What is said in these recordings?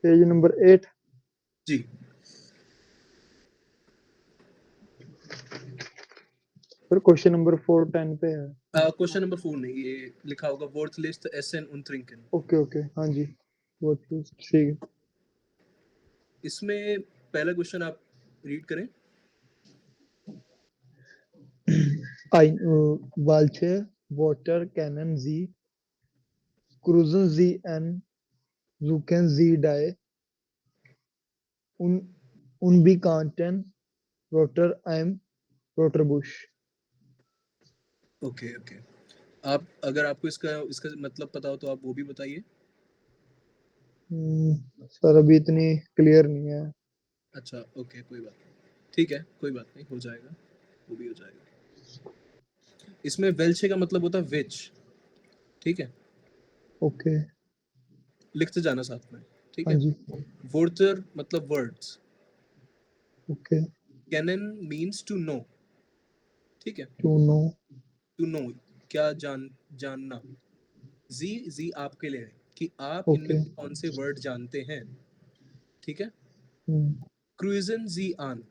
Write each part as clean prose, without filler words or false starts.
Page number 8 जी। पर question number 410 पे है। क्वेश्चन नंबर 4 नहीं, ये लिखा होगा वर्थ लिस्ट एसन उनट्रिंकन। ओके ओके, हाँ जी, वो ठीक है। इसमें पहला क्वेश्चन आप रीड करें। Welche Wörter kennen Sie? Cruisen Sie an, suchen Sie die unbekannten Wörter im Wörterbuch? Okay okay, आप अगर आपको इसका इसका मतलब पता हो तो आप वो भी बताइए। सर अभी इतनी क्लियर नहीं है। अच्छा ओके, कोई बात नहीं, ठीक है, कोई बात नहीं, हो जाएगा, वो भी हो जाएगा। इसमें वेल्चे का मतलब होता है विच, ठीक है, ओके, लिखते जाना साथ में, ठीक हाँ है। जी, वोर्टर मतलब वर्ड्स, ओके, कैनन मीन्स टू नो, ठीक है, टू नो, टू नो क्या जानना। जी जी आपके लिए है कि आप इनमें ओके, से कौन से वर्ड जानते हैं, ठीक है। हम्म, क्रूजन जी आन,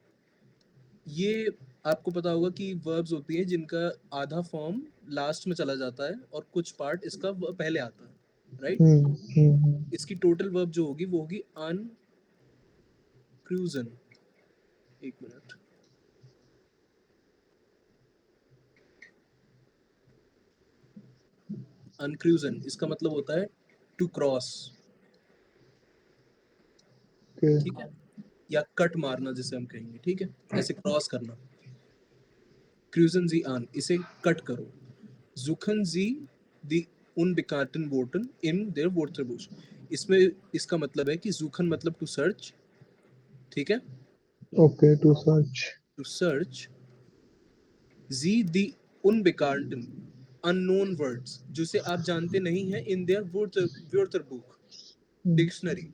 ये आपको पता होगा कि वर्ब्स होती हैं जिनका आधा फॉर्म लास्ट में चला जाता है और कुछ पार्ट इसका पहले आता है, राइट। इसकी टोटल वर्ब जो होगी वो होगी अन क्रूजन। एक मिनट, अनक्रूजन इसका मतलब होता है टू क्रॉस, ओके, ठीक है, या कट मारना जिसे हम कहेंगे, ठीक है, ऐसे क्रॉस करना। क्रूजन जी आन, इसे कट करो। जुखन जी दी unbekannten Worten in their Wörterbuch, इसमें इसका मतलब है कि जुखन मतलब टू सर्च, ठीक है, okay, to search, to search. जी दी unbekannten unknown words, जिसे आप जानते नहीं हैं, इन देयर Wörterbuch, डिक्शनरी।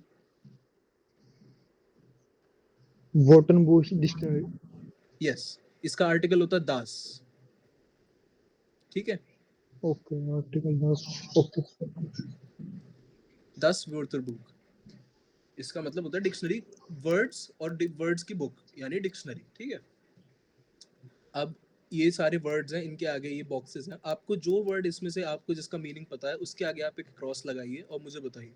वोटनबुश डिक्शनरी, यस, इसका आर्टिकल होता है दास, ठीक है, ओके, आर्टिकल 10, ओके, 10 Wörterbuch, इसका मतलब होता है डिक्शनरी, वर्ड्स और वर्ड्स की बुक यानी डिक्शनरी, ठीक है। अब ये सारे वर्ड्स हैं, इनके आगे ये बॉक्सेस हैं, आपको जो वर्ड इसमें से आपको जिसका मीनिंग पता है उसके आगे आप एक क्रॉस लगाइए और मुझे बताइए।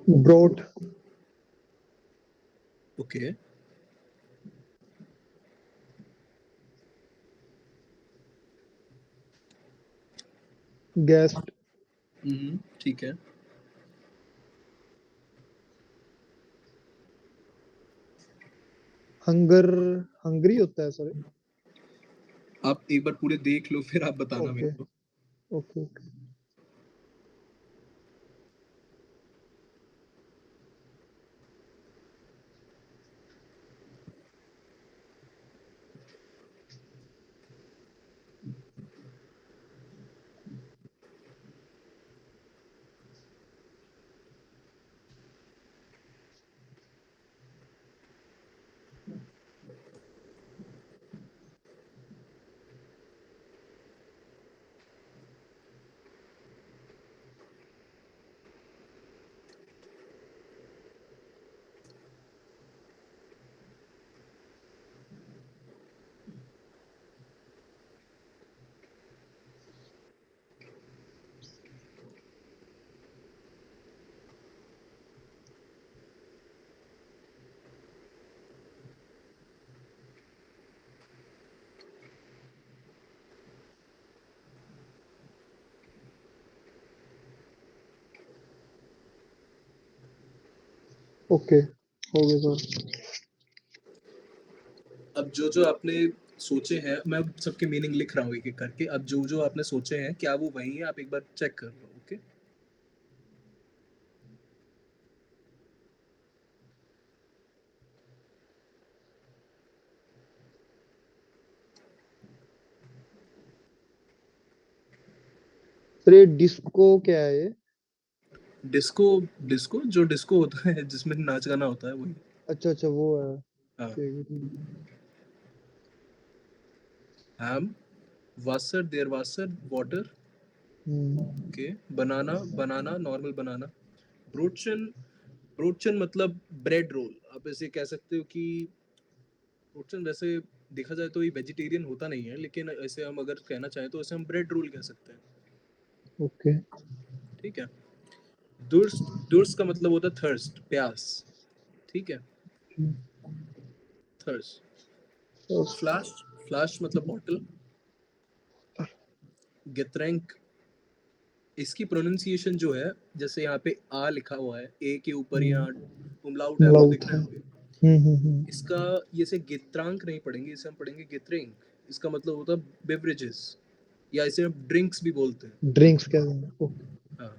ब्रोट, ओके, गेस्ट, ठीक है, हंगर, हंगरी होता है सर। आप एक बार पूरे देख लो फिर आप बताना ओके, मेरे को। ओके, ओके, ओके, हो गया सर। अब जो जो आपने सोचे हैं, मैं सबके मीनिंग लिख रहा हूँ एक एक करके, अब जो जो आपने सोचे हैं क्या वो वही है, आप एक बार चेक कर लो, ओके। सर ये डिस्को क्या है ये? डिस्को, डिस्को जो डिस्को होता है जिसमें नाच गाना होता है वही। अच्छा अच्छा, वो है, हाँ, ठीक है, ठीक है। हैम Wasser, der Wasser, water. हम्म ओके. बनाना, बनाना, नॉर्मल बनाना. ब्रोचन, ब्रोचन मतलब ब्रेड रोल. आप ऐसे कह सकते हो कि ब्रोचन वैसे देखा जाए तो ये वेजिटेरियन होता नहीं है, लेकिन ऐसे हम अगर कहना चाहें तो ऐसे हम ब्रेड रोल कह सकते हैं. ओके ठीक है. दुर्स्ट, दुर्स्ट का मतलब होता है थर्स्ट, प्यास. ठीक है. थर्स्ट. फ्लैश, फ्लैश मतलब बॉटल. गेत्रैंक, इसकी प्रोनाउंसिएशन जो है, जैसे यहाँ पे आ लिखा हुआ है, ए के ऊपर यहाँ उमलाउट है, आपको दिख लाउट रहा है। है होंगे. हम्म। इसका ये से गित्रांक नहीं पढ़ेंगे, इसे हम पढ़ेंगे गित्रेंक. इसका मतलब होता है बेवरेजेस, या इसे हम ड्रिंक्स भी बोलते हैं. ड्रिंक्स क्या है? ओके। हाँ.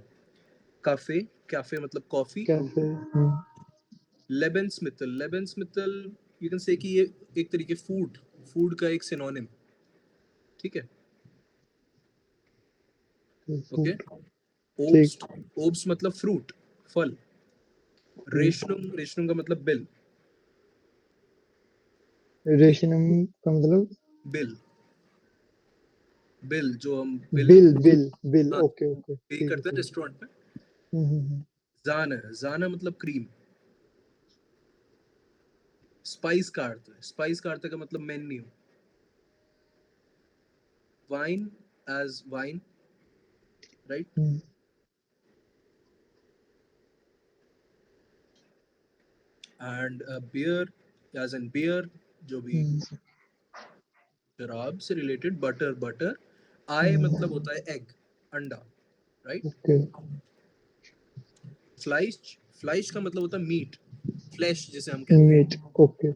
काफे, कैफे मतलब कॉफी. कैफे। लेबेंसमितल, लेबेंसमितल यू कैन से कि ये एक तरीके फूड, फूड का एक सिनोनिम. ठीक है. ओके. फूड। ठीक। ओब्स्ट, ओब्स्ट मतलब फ्रूट, फल. रेशनुम, रेशनुम का मतलब बिल. ठीक. रेशनम का मतलब? बिल, बिल जो हम बिल, बिल बिल बिल, हाँ, ओके ओके, पे ठीक है करते हैं ठीक रेस्टोरेंट में. है। जाना, जाना मतलब क्रीम. स्पाइस का अर्थ है, स्पाइस का अर्थ का मतलब menu. Wine as wine, right. Hmm and beer as an beer, जो भी हम्म शराब से रिलेटेड. Butter, butter. आई मतलब होता है एग, अंडा, राइट. ओके। फ्लाइश, फ्लाइश का मतलब होता है मीट, फ्लैश जिसे हम कहते हैं. Meet, okay.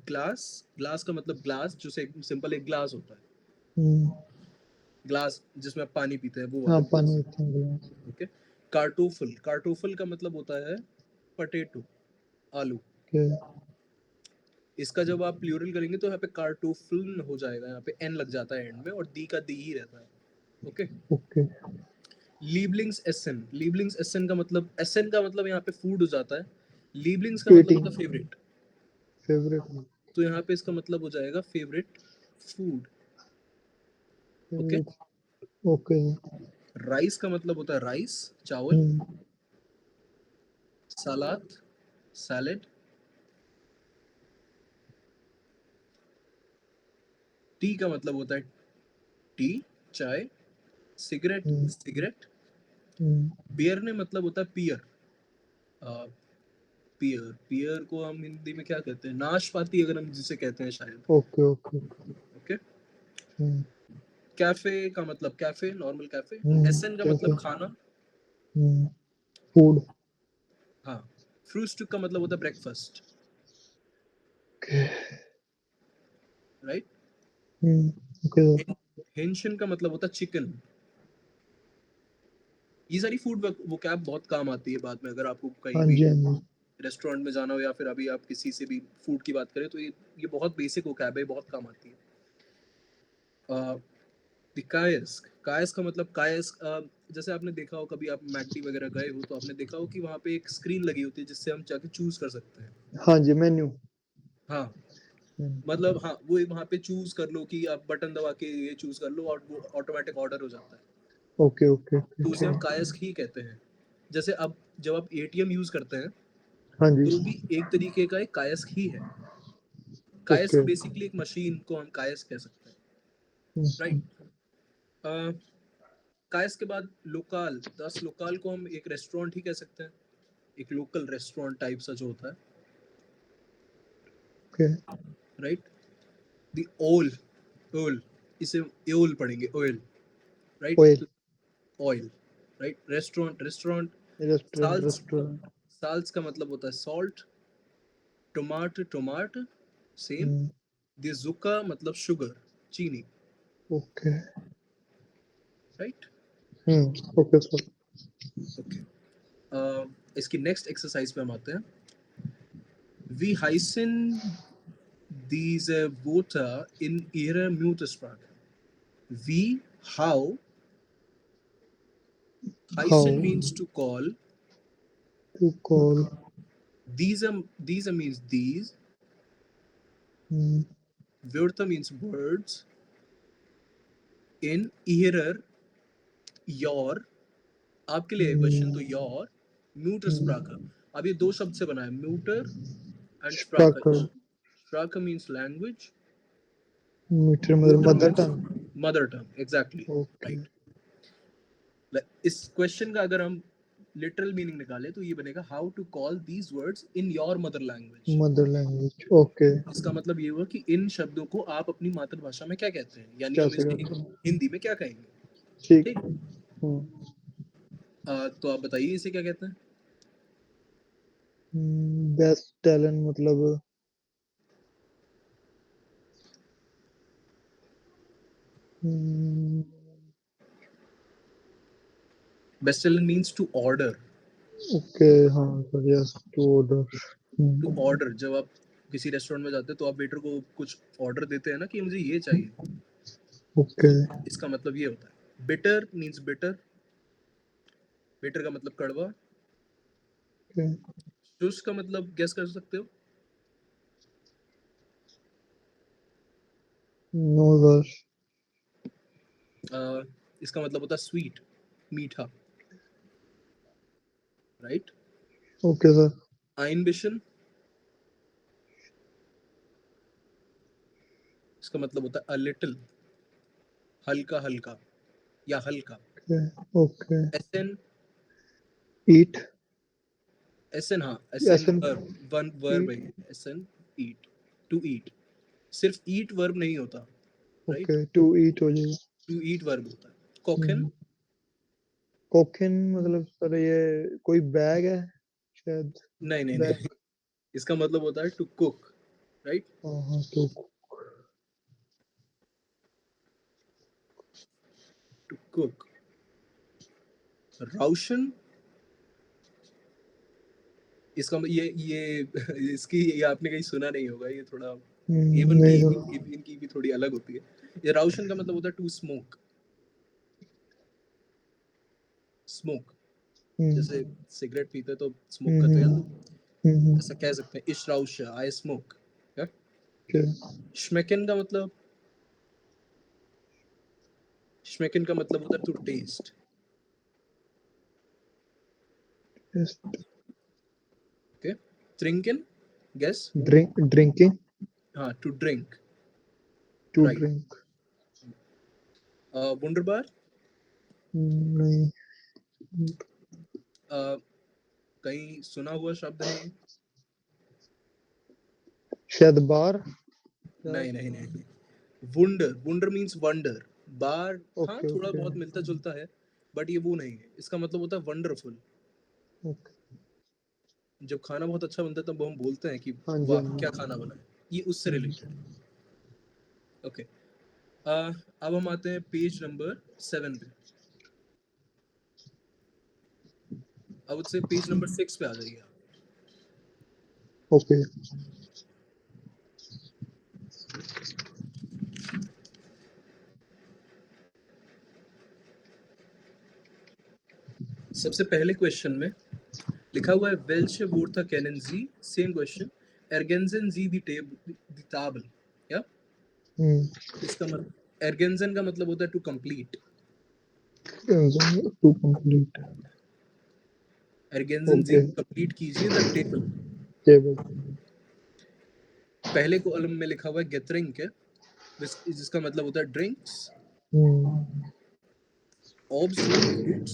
ग्लास, ग्लास का मतलब ग्लास, जो सिंपल एक ग्लास होता है. हम्म ग्लास जिसमें आप पानी पीते हैं, वो हाँ, वाला पानी ग्लास. होता है गिलास। ओके. कार्टोफल, कार्टोफल का मतलब होता है पटेटो, आलू. ओके इसका जब आप प्लूरल करेंगे तो यहाँ पे कार्टोफल हो जाएगा, यहाँ पे एन लग जाता है एंड में, और दी का दी ही रहता है. ओके. ओके। लीबलिंग्स एसन, लीबलिंग्स एसन का मतलब, एसन का मतलब यहाँ पे फूड हो जाता है. लीबलिंग्स का मतलब ईटिंग, होता है फेवरेट. फेवरेट। तो यहाँ पे इसका मतलब हो जाएगा favourite food. Okay. Favourite, okay. Rice का मतलब होता है राइस, चावल. हम्म सलाद, सैलेड. टी का मतलब होता है टी, चाय. सिगरेट, हम्म सिगरेट. हम्म बियर ने मतलब होता है पियर. पियर, पियर को हम हिंदी में क्या कहते हैं, नाशपाती अगर हम जिसे कहते हैं शायद. Okay okay okay. ओके. हम्म कैफे का मतलब कैफे, नॉर्मल कैफे. एसन का कैफे। मतलब खाना. फूड। हाँ. फ्रूस्टुक का मतलब होता है ब्रेकफास्ट, ओके। राइट. ओके। हिंशन का मतलब होता है चिकन. ये सारी फूड वो कैब बहुत काम आती है बाद में, अगर आपको कहीं हाँ भी जी हाँ जी। रेस्टोरेंट में जाना हो, या फिर अभी आप किसी से भी फूड की बात करें, तो ये बहुत बेसिक वो कैब है, बहुत काम आती है. कायस्क, कायस्क का मतलब कायस्क, जैसे आपने देखा हो कभी आप मैकडी वगैरह गए हो, तो आपने देखा हो कि वहाँ पे एक स्क्रीन लगी होती है जिससे हम जाके चूज कर सकते हैं. हाँ जी, मेन्यू। हाँ. मतलब हाँ, वो वहाँ पे चूज कर लो कि आप बटन दबा के ये चूज कर लो, और वो ऑटोमेटिक ऑर्डर हो जाता है. ओके ओके ओके, तो उसे हम ठीक। कायस्क ही कहते हैं. जैसे अब जब आप एटीएम यूज करते हैं, हाँ जी। तो भी एक तरीके का एक कायस्क ही है. कायस्क ओके। बेसिकली एक मशीन को हम कायस्क कह सकते हैं, राइट. कायस्क के बाद लोकल, 10 लोकल को हम एक रेस्टोरेंट ही कह सकते हैं, एक लोकल रेस्टोरेंट टाइप सा जो होता है, ओके। राइट. द ओल, ओल, इसे एओल पढ़ेंगे, oil, oil. Right. Oil, right. Restaurant, restaurant. Restaurant, salts, restaurant. Salts का मतलब होता है सॉल्ट. टोमाट, टोमाट, सेम. दिजुका मतलब शुगर, चीनी, okay. Right. Okay sir. Okay. इसकी नेक्स्ट एक्सरसाइज पे हम आते हैं. वी हाइसन diese Wörter in ihrer Muttersprache. Wie, how. How Heißen means to call. To call. Diese means these. Wörter means words. इन ईहरर योर, आपके लिए क्वेश्चन तो योर म्यूटर स्प्राकर। अब ये दो शब्द से बना है, म्यूटर एंड स्प्राकर। Spraker. स्प्राकर means language, Meter mother tongue. Mother tongue, exactly Okay. Right. इस क्वेश्चन का अगर हम लिटरल मीनिंग निकाले तो ये बनेगा how to call these words in your mother language. Mother language. Okay. इसका मतलब ये हुआ कि इन शब्दों को आप अपनी मातृभाषा में क्या कहते हैं, यानी हम कैसे इसे कहते हैं? हिंदी में क्या कहेंगे। ठीक। ठीक, तो आप बताइए इसे क्या कहते हैं। बेस्ट टैलेंट मतलब बेस्ट टैलेंट मींस टू ऑर्डर। ओके, हाँ sir, yes, to order. To order, जब आप किसी रेस्टोरेंट में जाते हैं तो आप वेटर को कुछ ऑर्डर देते हैं ना कि मुझे ये चाहिए, ओके। इसका मतलब ये होता है। बिटर मींस बिटर, बिटर का मतलब कड़वा। ओके। शुष्क का मतलब गेस कर सकते हो। No sir. इसका मतलब होता है स्वीट, मीठा, राइट। Okay sir. आइनबिशन, इसका मतलब होता है अ लिटिल, हल्का हल्का या हल्का। ओके। ओके। एसन, ईट। एसन, हाँ एसन एसन। वर्ब, वन वर्ब है ईट। एसन, ईट, टू ईट। सिर्फ ईट वर्ब नहीं होता, राइट, ओके, टू ईट हो जाएगा। टू ईट वर्ब होता है। कोखन, कोकिन मतलब सर ये कोई बैग है शायद। नहीं नहीं बैग। नहीं, इसका मतलब होता है टू कुक, राइट, हाँ हाँ, तो टू कुक। राउशन, इसका ये इसकी ये आपने कहीं सुना नहीं होगा, ये थोड़ा एवन की नहीं सर। इनकी भी थोड़ी अलग होती है। ये राउशन का मतलब होता है टू स्मोक, स्मोक, जैसे सिगरेट पीते तो स्मोक करते हैं तो ऐसा कह सकते हैं, इश राउश आई स्मोक। श्मेकन का मतलब, श्मेकन का मतलब होता है टू टेस्ट। ओके, ट्रिंकन, गेस। ड्रिंकिंग। हाँ, to drink, too right. Drink. वुंडरबार, नहीं। कहीं सुना हुआ शब्द है ये। शायद बार। नहीं नहीं नहीं, वुंडर, वुंडर मींस वंडर। बार हाँ ओके थोड़ा ओके बहुत मिलता जुलता है, बट ये वो नहीं है। इसका मतलब होता है वंडरफुल। ओके। जब खाना बहुत अच्छा बनता है तब हम बोलते हैं कि हाँ जी, वाह हाँ क्या जी। खाना बना है, ये उससे रिलेटेड। ओके, अब हम आते हैं पेज नंबर 7 पे। अब उससे पेज नंबर 6 पे आ जाइए आप। ओके। सबसे पहले क्वेश्चन में लिखा हुआ है welche Wörter kennen Sie, same question, ergänzen Sie die Tafel, या इसका मतलब ergänzen का मतलब होता है to complete, to complete. ergänzen Sie, okay. Complete कीजिए द टेबल। टेबल। पहले कॉलम में लिखा हुआ है getränke, जिसका मतलब होता है drinks, obst und fruits,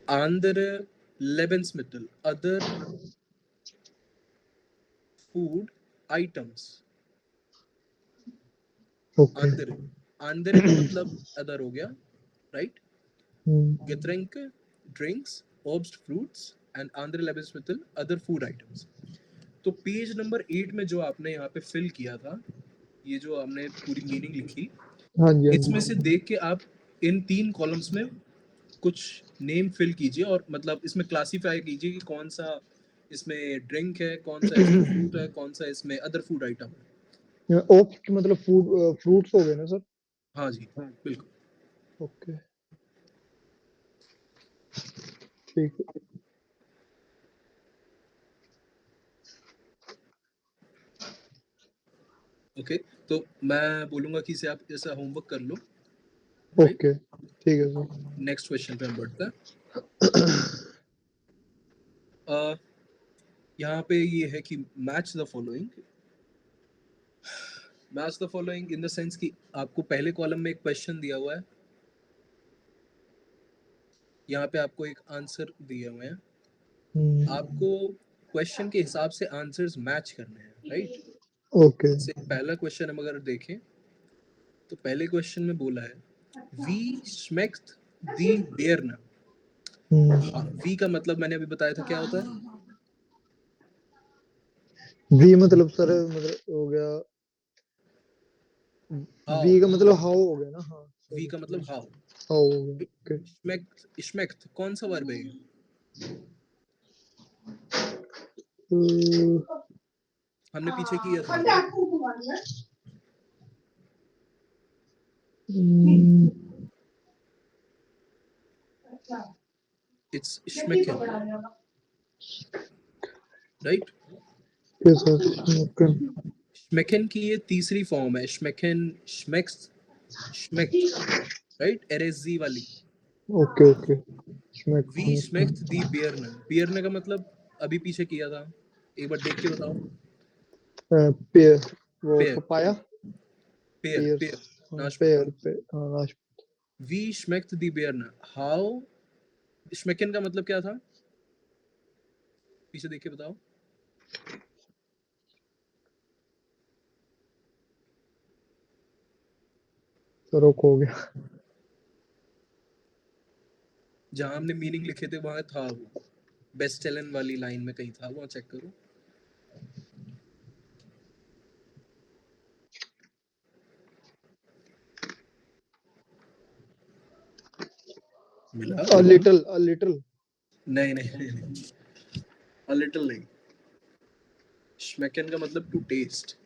andere Lebensmittel, other food items। Okay. andere, andere का मतलब अदर हो गया, right. Getränke, drinks, obst fruits and andere Lebensmittel, other food items। तो पेज नंबर 8 में जो आपने यहाँ पे फिल किया था, ये जो हमने पूरी मीनिंग लिखी, हाँ जी, हाँ इसमें जी। से देख के आप इन 3 कॉलम्स में कुछ नेम फिल कीजिए और मतलब इसमें क्लासिफाई कीजिए कि कौन सा इसमें ड्रिंक है, कौन सा इसमें फ्रूट है, कौन सा इसमें अदर फूड आइटम है। ओप्स मतलब फूड, फ्रूट्स हो गए ना सर? हाँ जी, बिल्कुल। ओके, ठीक है। ओके, तो मैं बोलूंगा कि इसे आप ऐसा होमवर्क कर लो। ओके ठीक है सर। नेक्स्ट क्वेश्चन पे हम बढ़ते हैं। यहाँ पे ये है कि match the following. Match the following in the sense कि आपको पहले कॉलम में एक क्वेश्चन दिया हुआ है, यहाँ पे आपको एक आंसर दिए हुए हैं, आपको क्वेश्चन के हिसाब से आंसर्स मैच करने हैं, राइट? ओके जैसे पहला क्वेश्चन हम अगर देखें तो पहले क्वेश्चन में बोला है वी स्मेक्ट दी बेयरना। वी का मतलब मैंने अभी बताया था क्या होता है? वी मतलब सर मतलब हो गया, हाउ। वी का मतलब हाउ हो गया ना। हाँ वी सॉरी का मतलब हाउ। हाउ हो गया। ओके स्मेक्ट, स्मेक्ट कौन सा वर्ब है? हमने पीछे किया था। इट्स स्मेकन, राइट? यस सर ओके स्मेकन की ये तीसरी फॉर्म है, स्मेकन, स्मेक्स, स्मेक्ट, राइट? एरएसजी वाली। ओके ओके वी स्मेक्ट दी बियरन। बियरन का मतलब अभी पीछे किया था, एक बार देख के बताओ। पेयर, वो pair, papaya, pair, pair, pair, नाशपाती। पेयर पे नाशपाती। We स्मेक्ट the बियरन। हाउ स्मेकन का मतलब क्या था? पीछे देख के बताओ। तो रोक हो गया। जहां हमने मीनिंग लिखे थे वहां था वो, बेस्ट टेलन वाली लाइन में कहीं था, वहां चेक करो। मिला? अ लिटिल नहीं नहीं नहीं, नहीं। अ लिटिल नहीं। स्मेकन का मतलब टू टेस्ट।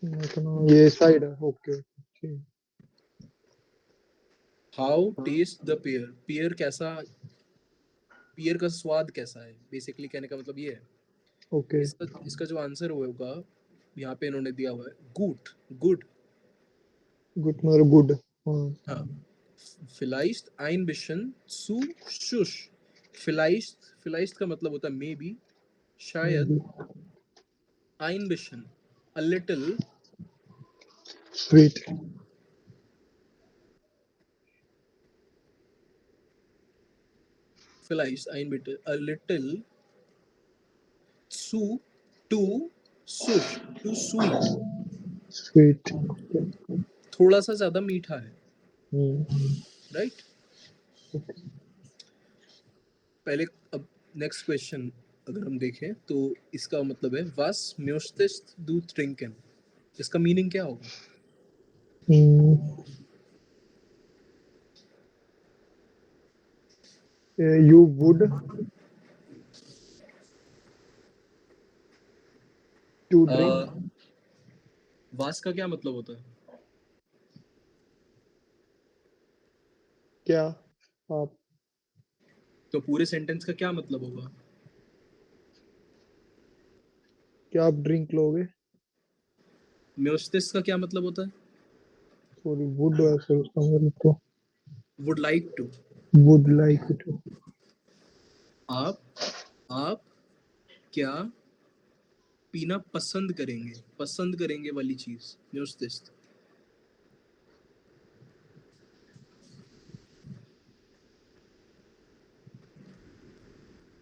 ये साइड है। ओके ठीक। How taste the pear. Pear कैसा, पेयर का स्वाद कैसा है, बेसिकली कहने का मतलब ये है। ओके इसका इसका जो आंसर होगा यहाँ पे इन्होंने दिया हुआ है गुड, गुड। गुड मतलब गुड। हाँ हाँ, vielleicht ein bisschen zu schush। vielleicht का मतलब होता है मे बी, शायद। ein bisschen, a little, sweet vielleicht ein bisschen, a little zu, too shush, too sweet। Sweet. थोड़ा सा ज्यादा मीठा है, राइट? पहले, अब नेक्स्ट क्वेश्चन अगर हम देखें तो इसका मतलब है was möchtest du trinken। इसका मीनिंग क्या होगा? You would to drink. was का क्या मतलब होता है? क्या आप, तो पूरे सेंटेंस का क्या मतलब होगा? क्या आप ड्रिंक लोगे? म्योस्टिस का क्या मतलब होता है? सॉरी वुड है सर उसका मतलब तो। Would like to. Would like to. आप आप क्या पीना पसंद करेंगे, पसंद करेंगे वाली चीज, म्योस्टिस।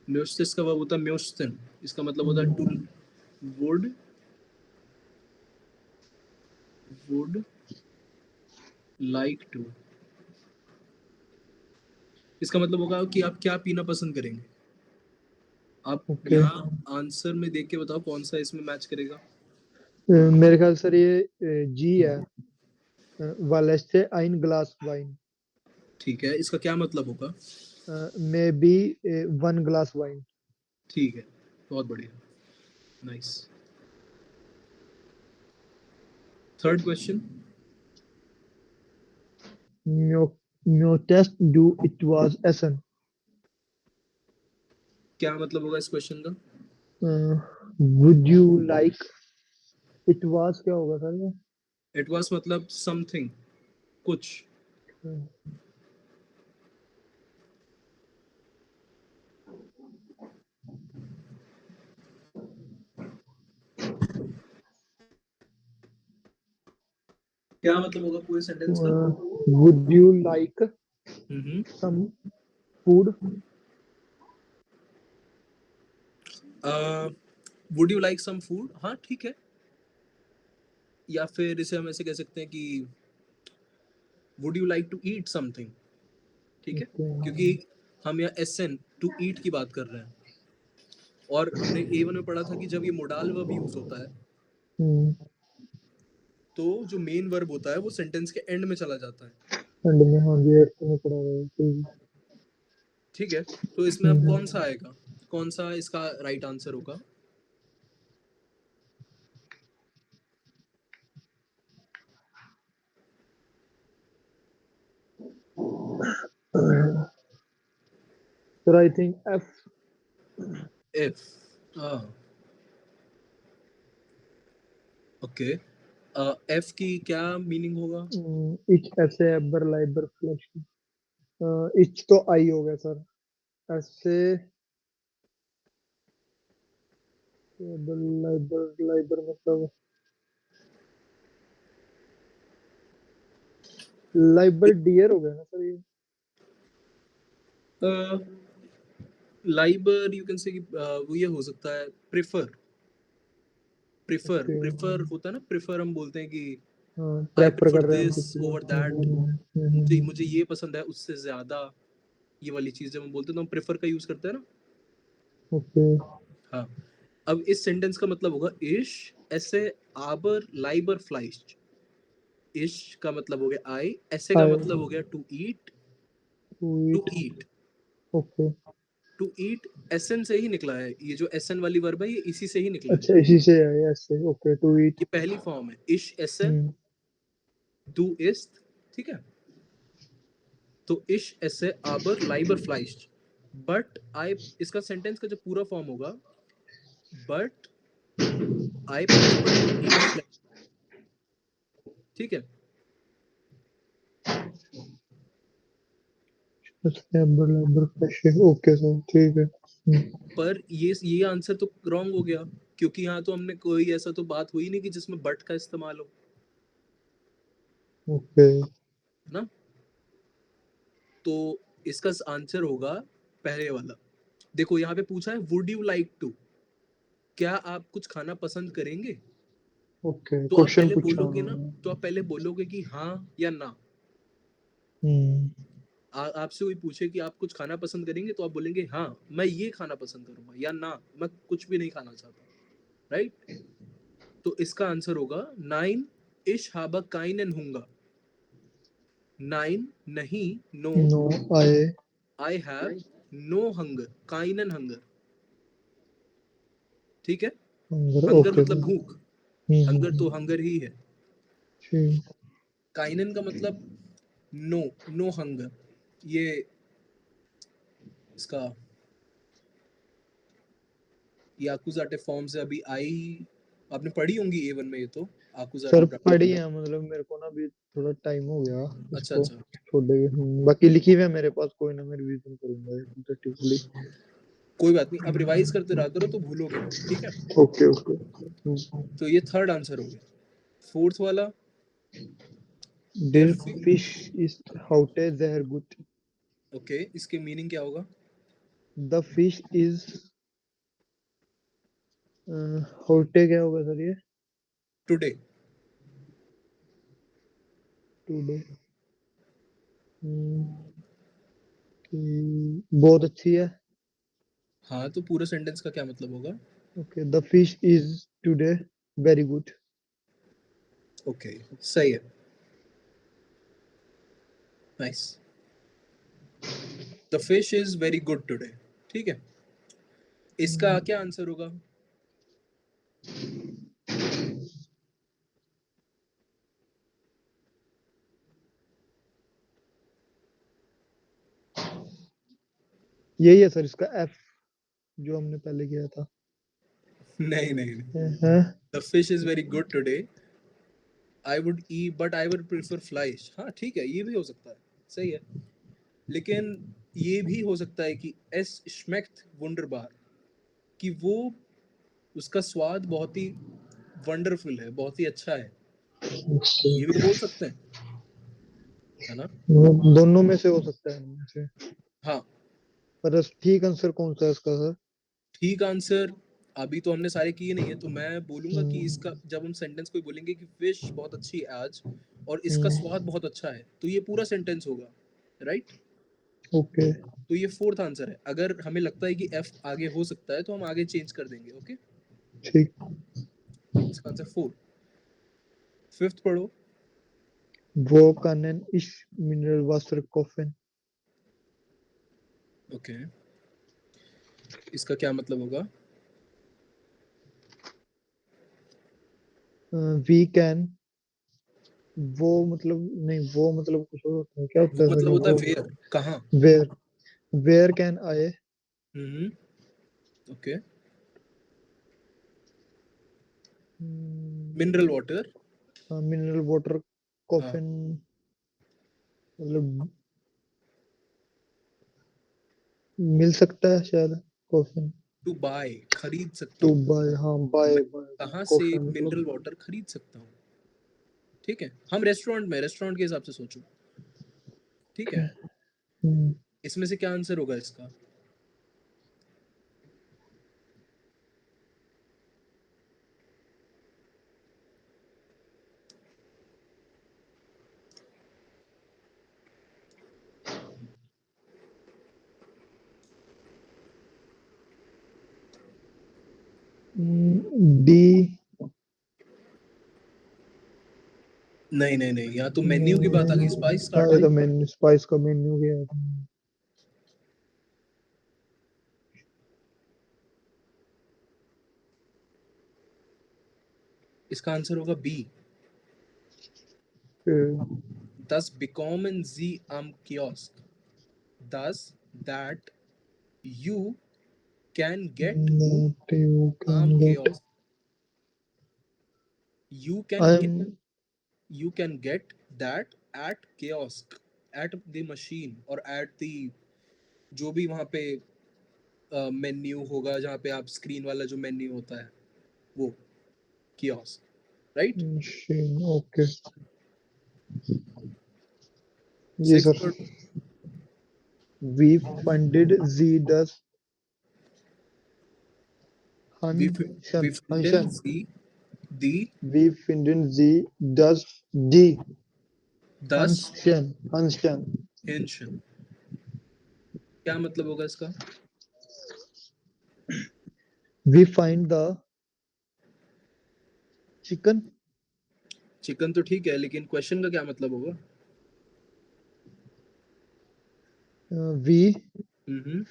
म्योस्टिस का वर्ब होता है म्योस्टन। इसका मतलब होता है to, would, would like to. इसका मतलब होगा कि आप क्या पीना पसंद करेंगे। आप ओके यहाँ आंसर में देख के बताओ कौन सा इसमें मैच करेगा। मेरे ख्याल सर ये जी है। वालेस्टे आइन ग्लास वाइन। ठीक है, इसका क्या मतलब होगा? May be one glass wine. ठीक है, बहुत बढ़िया, nice. Third question. Your test do it was Essen। क्या मतलब होगा इस क्वेश्चन का? Would you like, it was क्या होगा सर ये? इट वाज मतलब समथिंग, कुछ। क्या मतलब होगा पूरे सेंटेंस का? Would you like hmm. Some food? Would you like some food, हाँ ठीक है। या फिर इसे हम ऐसे कह सकते हैं कि would you like to eat something, ठीक है। ओके। क्योंकि हम यहाँ एस एन टू ईट की बात कर रहे हैं, और हमने A1 में पढ़ा था कि जब ये मोडाल वर्ब यूज होता है हम्म। तो जो मेन वर्ब होता है वो सेंटेंस के एंड में चला जाता है, एंड में, हाँ जी, एड में पड़ा हुआ है, ठीक ठीक है। तो इसमें है। अब कौन सा आएगा, कौन सा इसका राइट आंसर होगा? Sir I think F. F. Okay. F की क्या मीनिंग होगा? इच ऐसे एबर लाइबर फ्लैश। इच तो आई हो गया सर। ऐसे एबर लाइबर लाइबर मतलब लाइबर डियर हो गया ना सर ये? लाइबर यू कैन से कि वो ये हो सकता है प्रेफर। Prefer okay. प्रेफर होता है ना, प्रेफर हम बोलते हैं कि हाँ, आई प्रेफर प्रेफर कर रहे हैं हम दिस किसी को। ओवर दैट, मुझे मुझे ये पसंद है उससे ज्यादा, ये वाली चीज जब हम बोलते हैं तो हम प्रेफर का यूज करते हैं ना। ओके। हाँ। अब इस सेंटेंस का मतलब होगा इश ऐसे आबर लाइबर फ्लाइस्ट। इश का मतलब हो गया आई, ऐसे का आई मतलब हो गया to eat. To to eat. Eat. Okay. To eat एसन से ही निकला है, ये जो एसन वाली वर्ब है ये इसी से ही निकला है। अच्छा, इसी से है ऐसे। Okay, to eat. ये पहली फॉर्म है, इश ऐसे हम्म। दू इस्त, ठीक है। तो इश ऐसे आबर लाइबर फ्लाइस्ट, बट आई, इसका सेंटेंस का जो पूरा फॉर्म होगा, but I prefer to eat फ्लैश, ठीक है। एबर लाइबर फ्लैश। ओके सर, ठीक है। पर ये आंसर तो रॉन्ग हो गया, क्योंकि यहाँ तो हमने कोई ऐसा तो बात हुई नहीं कि जिसमें बट का इस्तेमाल हो, ओके। ना। तो इसका आंसर होगा पहले वाला। देखो यहाँ पे पूछा है वुड यू लाइक टू, क्या आप कुछ खाना पसंद करेंगे? ओके, तो आप क्वेश्चन पहले पूछा बोलोगे ना, उन्होंने। तो आप पहले बोलोगे कि हाँ या ना। हम्म। आपसे कोई पूछे कि आप कुछ खाना पसंद करेंगे तो आप बोलेंगे हाँ मैं ये खाना पसंद करूंगा, या ना मैं कुछ भी नहीं खाना चाहता, राइट। तो इसका आंसर होगा नाइन इश हाबा काइन एंड हुंगा। नाइन नहीं, no, no I I have no hunger, काइन एंड हंगर, ठीक है। हंगर। हंगर ओके मतलब सर। भूख, हंगर हम्म। तो हंगर ही है। ठीक। काइनन का मतलब नो, नो हंगर, ये इसका ये आकुजाटिव फॉर्म से अभी आई, आपने पढ़ी होंगी A1 में ये तो, सर आकुजाटिव। पढ़ी है, मतलब मेरे को ना अभी थोड़ा टाइम हो गया अच्छा इसको अच्छा, छोड़े हुए। बाकी लिखी हुई है मेरे पास, कोई ना, मैं रिवीजन करूंगा कंटेंटिवली। कोई बात नहीं, अब रिवाइज करते रहा करो तो भूलोगे नहीं, ठीक है। Okay okay. तो ये थर्ड आंसर हो गया। फोर्थ वाला, देयर देयर फिश इज हाउटे जहर गुट। ओके, इसके मीनिंग क्या होगा? द फिश इज हाउटे क्या होगा सर ये? टुडे। टुडे। बहुत अच्छी है। हाँ, तो पूरे सेंटेंस का क्या मतलब होगा? Okay, the fish is today very good. Okay, सही है, nice. The fish is very good today, ठीक है। इसका क्या आंसर होगा? यही है सर इसका एफ, जो हमने पहले किया था। नहीं नहीं नहीं, हाँ the fish is very good today, I would uh but I would prefer फ्लाइश। हाँ ठीक है, ये भी हो सकता है, सही है। लेकिन ये भी हो सकता है कि एस schmeckt wunderbar, कि वो उसका स्वाद बहुत ही वंडरफुल है, बहुत ही अच्छा है, ये भी तो बोल सकते हैं, है ना। दोनों में से हो सकता है इनमें से। हाँ, पर ठीक आंसर कौन सा है इसका सर? ठीक आंसर अभी तो हमने सारे किए नहीं है, तो मैं बोलूंगा कि हम्म, इसका, जब हम सेंटेंस कोई बोलेंगे कि फिश बहुत अच्छी है आज और इसका हम्म, स्वाद बहुत अच्छा है, तो ये पूरा सेंटेंस होगा, राइट। ओके तो ये फोर्थ आंसर है। अगर हमें लगता है कि एफ आगे हो सकता है तो हम आगे चेंज कर देंगे, ओके। ठीक। इसका आंसर फोर। फिफ्थ पढ़ो। वो कानन इश मिनरल वाटर कॉफिन। ओके, इसका क्या मतलब होगा? वी कैन, वो मतलब नहीं, वो मतलब कुछ और होता है, क्या वो होता है मतलब सर होता है वो? वेयर, कहाँ। Where, where can I hmm, okay. Mineral water. Mineral water हाँ, कॉफिन, मतलब मिल सकता है शायद, कॉफिन। टू बाय, खरीद सकता टू हूँ। बाय, हाँ बाय मैं बाय कहाँ से कॉफिन मतलब। मिनरल वाटर खरीद सकता हूँ, ठीक है। हम रेस्टोरेंट में, रेस्टोरेंट के हिसाब से सोचो, ठीक है। हम्म, इसमें से क्या आंसर होगा इसका? डी। नहीं नहीं नहीं, यहाँ तो मेन्यू की बात आ गई, स्पाइस हाँ ये स्टार्टर। तो मेन्यू, स्पाइस का मेन्यू गया था। इसका आंसर होगा बी। फिर Das bekommen Sie am Kiosk, thus that you can get that you am can get, kiosk, you can get, I'm you can get that at kiosk, at the machine or at the, जो भी वहाँ पे menu होगा, जहाँ पे आप screen वाला जो मेन्यू होता है, वो कियोस्क, राइट। machine, ओके जी सिक्स सर। पर। We funded the das we we Hansen, finden Hansen. sie the We funded the das die das Hansen, Hansen. Hähnchen, क्या मतलब होगा इसका? We find the chicken. Chicken तो ठीक है, लेकिन question का क्या मतलब होगा? We hmm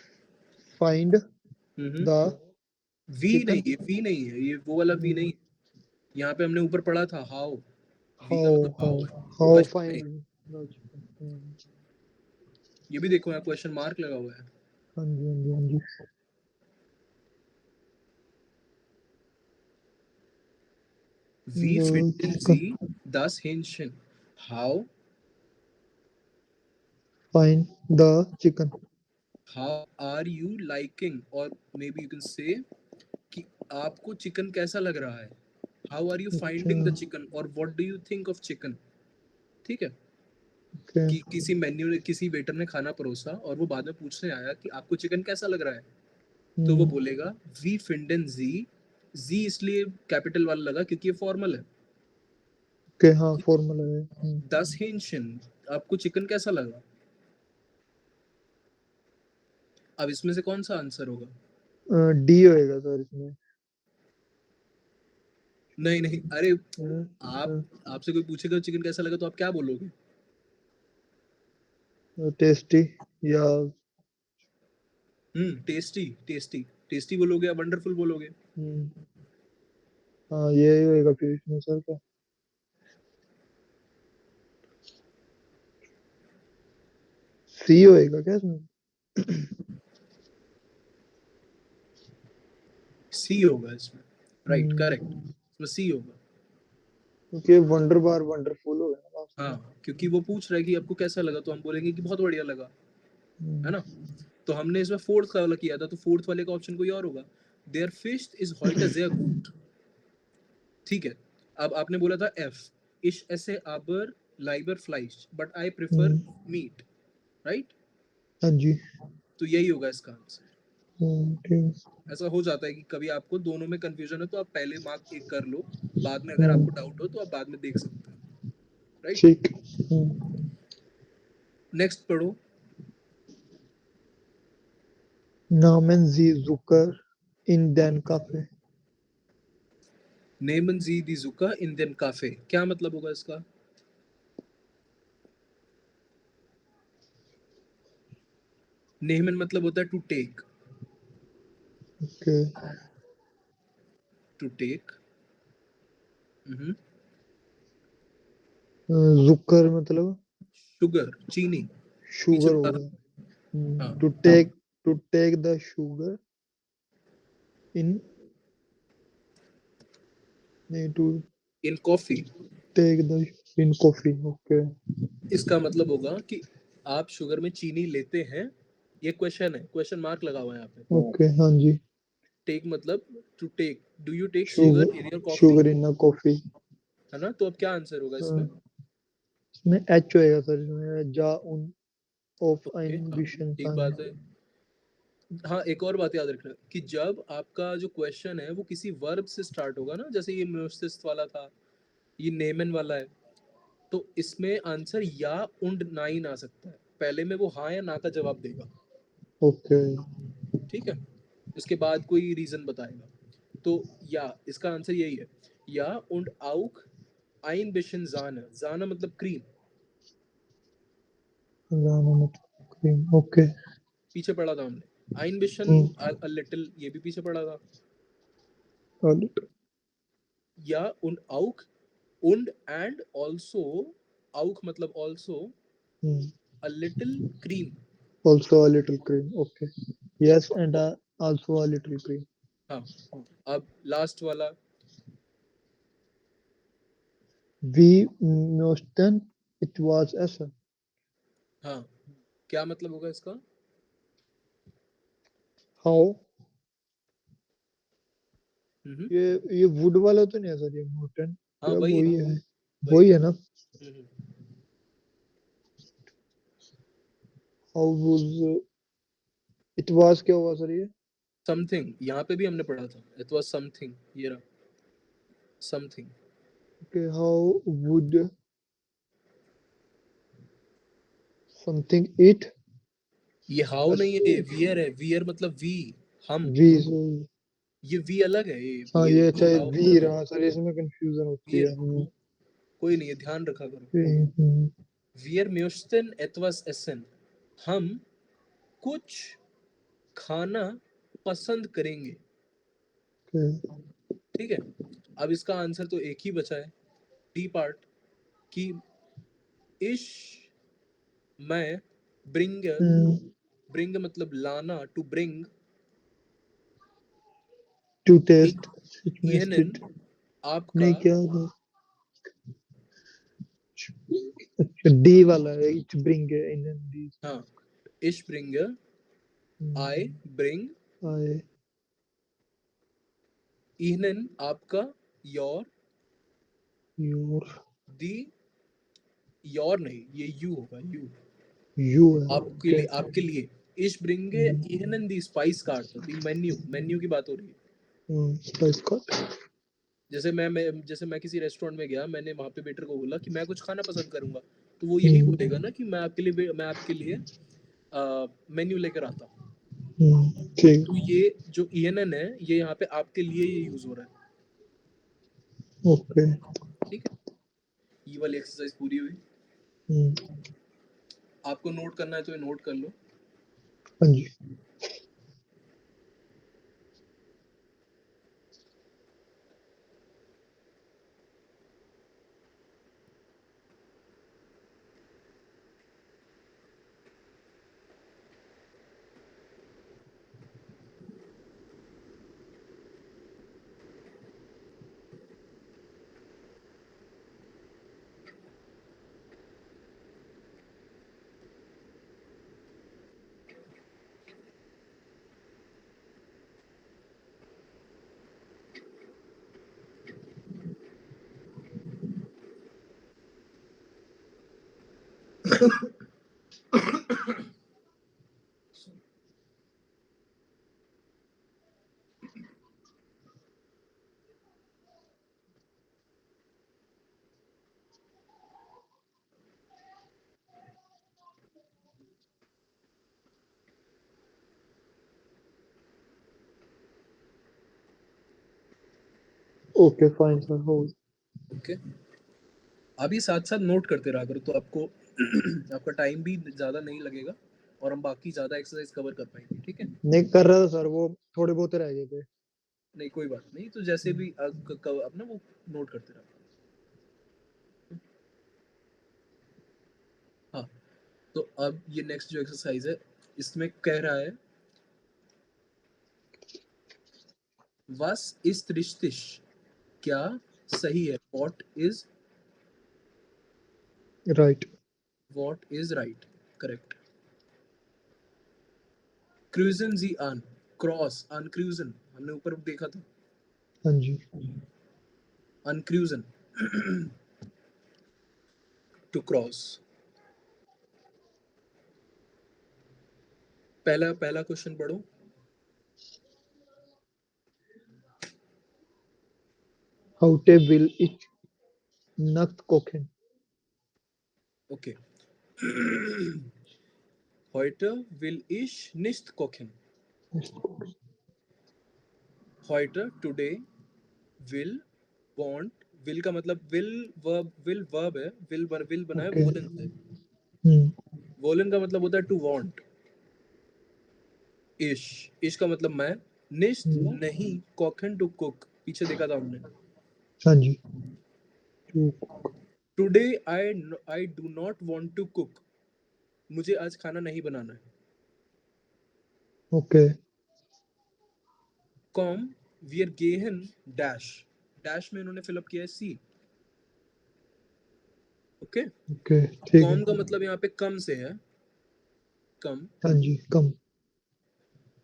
find hmm. the we नहीं, chicken. ये वी नहीं है, ये वो वाला वी नहीं। यहाँ पे हमने ऊपर पढ़ा था हाउ, वी का How मतलब हाउ है, how क्वेश्चन नहीं। find the chicken? ये भी देखो, यहाँ क्वेश्चन मार्क लगा हुआ है। हाँ जी, हाँ जी, हाँ जी। वी The finden chicken. sie das Hähnchen, how, Find the chicken. How are you liking, और may be you can say कि आपको चिकन कैसा लग रहा है, हाउ आर यू अच्छा, फाइंडिंग द चिकन, और what do you think of chicken, ठीक है। ओके। कि किसी मेन्यू ने, किसी वेटर ने खाना परोसा और वो बाद में पूछने आया कि आपको चिकन कैसा लग रहा है, तो वो हम्म, बोलेगा वी फिंडन जी। जी इसलिए कैपिटल वाला लगा क्योंकि ये फॉर्मल है। ओके हाँ फॉर्मूला है। 10 हिंशन, आपको चिकन कैसा लगा? अब इसमें से कौन सा आंसर होगा? डी होएगा सर इसमें। नहीं नहीं, अरे आप, अ, आपसे कोई पूछेगा चिकन कैसा लगा तो आप क्या बोलोगे? टेस्टी या टेस्टी, टेस्टी, टेस्टी बोलोगे या वंडरफुल बोलोगे? हम्म, हाँ ये होएगा फिर इसमें सर क्या? सी होएगा क्या इसमें? सी होगा इसमें। राइट, करेक्ट, इसमें सी होगा। क्योंकि वंडर बार वंडरफुल हो गया ना। हाँ, क्योंकि वो पूछ रहा है कि आपको कैसा लगा, तो हम बोलेंगे कि बहुत बढ़िया लगा, है ना। तो हमने इसमें फोर्थ वाला किया था, तो फोर्थ वाले का ऑप्शन कोई और होगा। There fish is heute sehr gut, ठीक है। अब आपने बोला था F, ich esse aber lieber Fleisch but I prefer meat, राइट। हाँ जी। तो यही होगा इसका आंसर। ठीक। ऐसा हो जाता है कि कभी आपको दोनों में कंफ्यूजन है, तो आप पहले मार्क एक कर लो, बाद में अगर आपको डाउट हो तो आप बाद में देख सकते हैं, राइट। ठीक। नेक्स्ट पढ़ो। नामन जी जुकर इन den Cafe। नेमन जी दी जुका इन den काफे, क्या मतलब होगा इसका? नेमन मतलब होता है to take, okay. To take. जुकर मतलब शुगर, चीनी, पीछे शुगर हो पढ़ा था। गया। हाँ, to take the sugar in, नहीं, to in coffee. Take the in coffee. Okay. इसका मतलब होगा कि आप शुगर में चीनी लेते हैं। ये क्वेश्चन है, क्वेश्चन मार्क लगा हुआ है यहाँ पे। ओके, हाँ जी। टेक मतलब to take, do you take sugar in your sugar coffee, sugar in a coffee. है ना। तो अब क्या आंसर होगा इसमें? इसमें एच होएगा सर, इसमें जा उन ऑफ ओके, इन हाँ, विशन ठीक बात है। हाँ, एक और बात याद रखना कि जब आपका जो क्वेश्चन है वो किसी वर्ब से स्टार्ट होगा ना, जैसे ये म्यूसिस वाला था, ये नेमन वाला है, तो इसमें आंसर या उंड नाइन आ सकता है। पहले में वो हाँ या ना का जवाब देगा, ओके। ठीक है। उसके बाद कोई रीजन बताएगा। तो या इसका आंसर यही है, या उंड आउक आइन बिशन जाना, जाना मतलब क्रीम, ओके। पीछे पढ़ा था हमने। आइन बिशन अ लिटिल, ये भी पीछे पढ़ा था। या उंड आउक, उंड एंड ऑल्सो, आउक मतलब also, a little cream. also a little cream, okay, yes, and also a little cream। हाँ, अब लास्ट वाला। we Mostyn it was ऐसा। हाँ, क्या मतलब होगा इसका? how, हम्म, ये वुड वाला तो नहीं है सर, ये मोटन हाँ क्या वही है, वही है? वही वही है। है ना। how was it was क्या हुआ सर ये? समथिंग, यहाँ पे भी हमने पढ़ा था, इट वाज समथिंग, ये रहा something. okay, how would something eat? ये हाउ नहीं है, ये वियर है, वियर मतलब वी, हम। we, ये वी अलग है, हाँ, ये ये वी अच्छा, ये हाउ वी अलग है। रहा सर, इसमें कंफ्यूजन होती वियर, है। कोई नहीं है, ध्यान रखा करो। हम्म, वियर म्यूस्टन एतवास एसन, हम कुछ खाना पसंद करेंगे, okay, ठीक है। अब इसका आंसर तो एक ही बचा है, डी पार्ट, कि इश मैं ब्रिंग, ब्रिंग मतलब लाना, to bring, to taste it makes ईएनएन it, आपका, नहीं क्या था? अच्छा, डी वाला है, इच ब्रिंग इन दी। हाँ, इश ब्रिंग, आई ब्रिंग, आए। ईहनन आपका, योर, योर, दी, योर नहीं, ये यू होगा, यू, यू है, आपके ओके। लिए, आपके लिए। इश ब्रिंगे ईहनन दी स्पाइस कार्ट, दी मेन्यू, मेन्यू की बात हो रही है। Spice cart. जैसे मैं किसी रेस्टोरेंट में गया, मैंने वहां पे वेटर को बोला कि मैं कुछ खाना पसंद करूंगा, तो वो यही बोलेगा ना कि मैं आपके लिए मेन्यू लेकर आता हूँ। ठीक। तो ये जो ईएनएन है, ये यहाँ पे आपके लिए ये यूज हो रहा है, ओके। ठीक है। ये वाली एक्सरसाइज पूरी हुई। आपको नोट करना है तो ये नोट कर लो। हाँ जी। ओके फाइन सर, हो ओके, आप ये साथ साथ नोट करते रहा करो, तो आपको आपका टाइम भी ज्यादा नहीं लगेगा और हम बाकी ज्यादा एक्सरसाइज कवर कर पाएंगे, ठीक है? नहीं कर रहा था सर, वो थोड़े बहुत रह गए थे। नहीं कोई बात नहीं, तो जैसे भी अपना वो नोट करते रहा। हाँ, तो अब ये नेक्स्ट जो एक्सरसाइज है, इसमें कह रहा है was ist richtig, क्या सही है, right. what is right, correct. Cruisen sie an, cross uncruisen, हमने ऊपर देखा था, हाँ जी। uncruisen to cross. पहला पहला क्वेश्चन पढ़ो। Heute will ich nicht kochen. Okay heute will ich nicht kochen, heute today will want, will का मतलब will verb है, will बना है ओके। वोलन से, हम्म। वोलन का मतलब होता है टू वांट, इश का मतलब मैं, निश्त नहीं, कोखन टू कुक, पीछे देखा था हमने। हाँ जी। Today I do not want to cook, मुझे आज खाना नहीं बनाना है। ओके। कॉम वी आर गेहन डैश, डैश में इन्होंने फिलअप किया है सी। ओके, ओके ठीक है। कॉम का मतलब यहाँ पे कम से है, कम। हाँ जी, कम।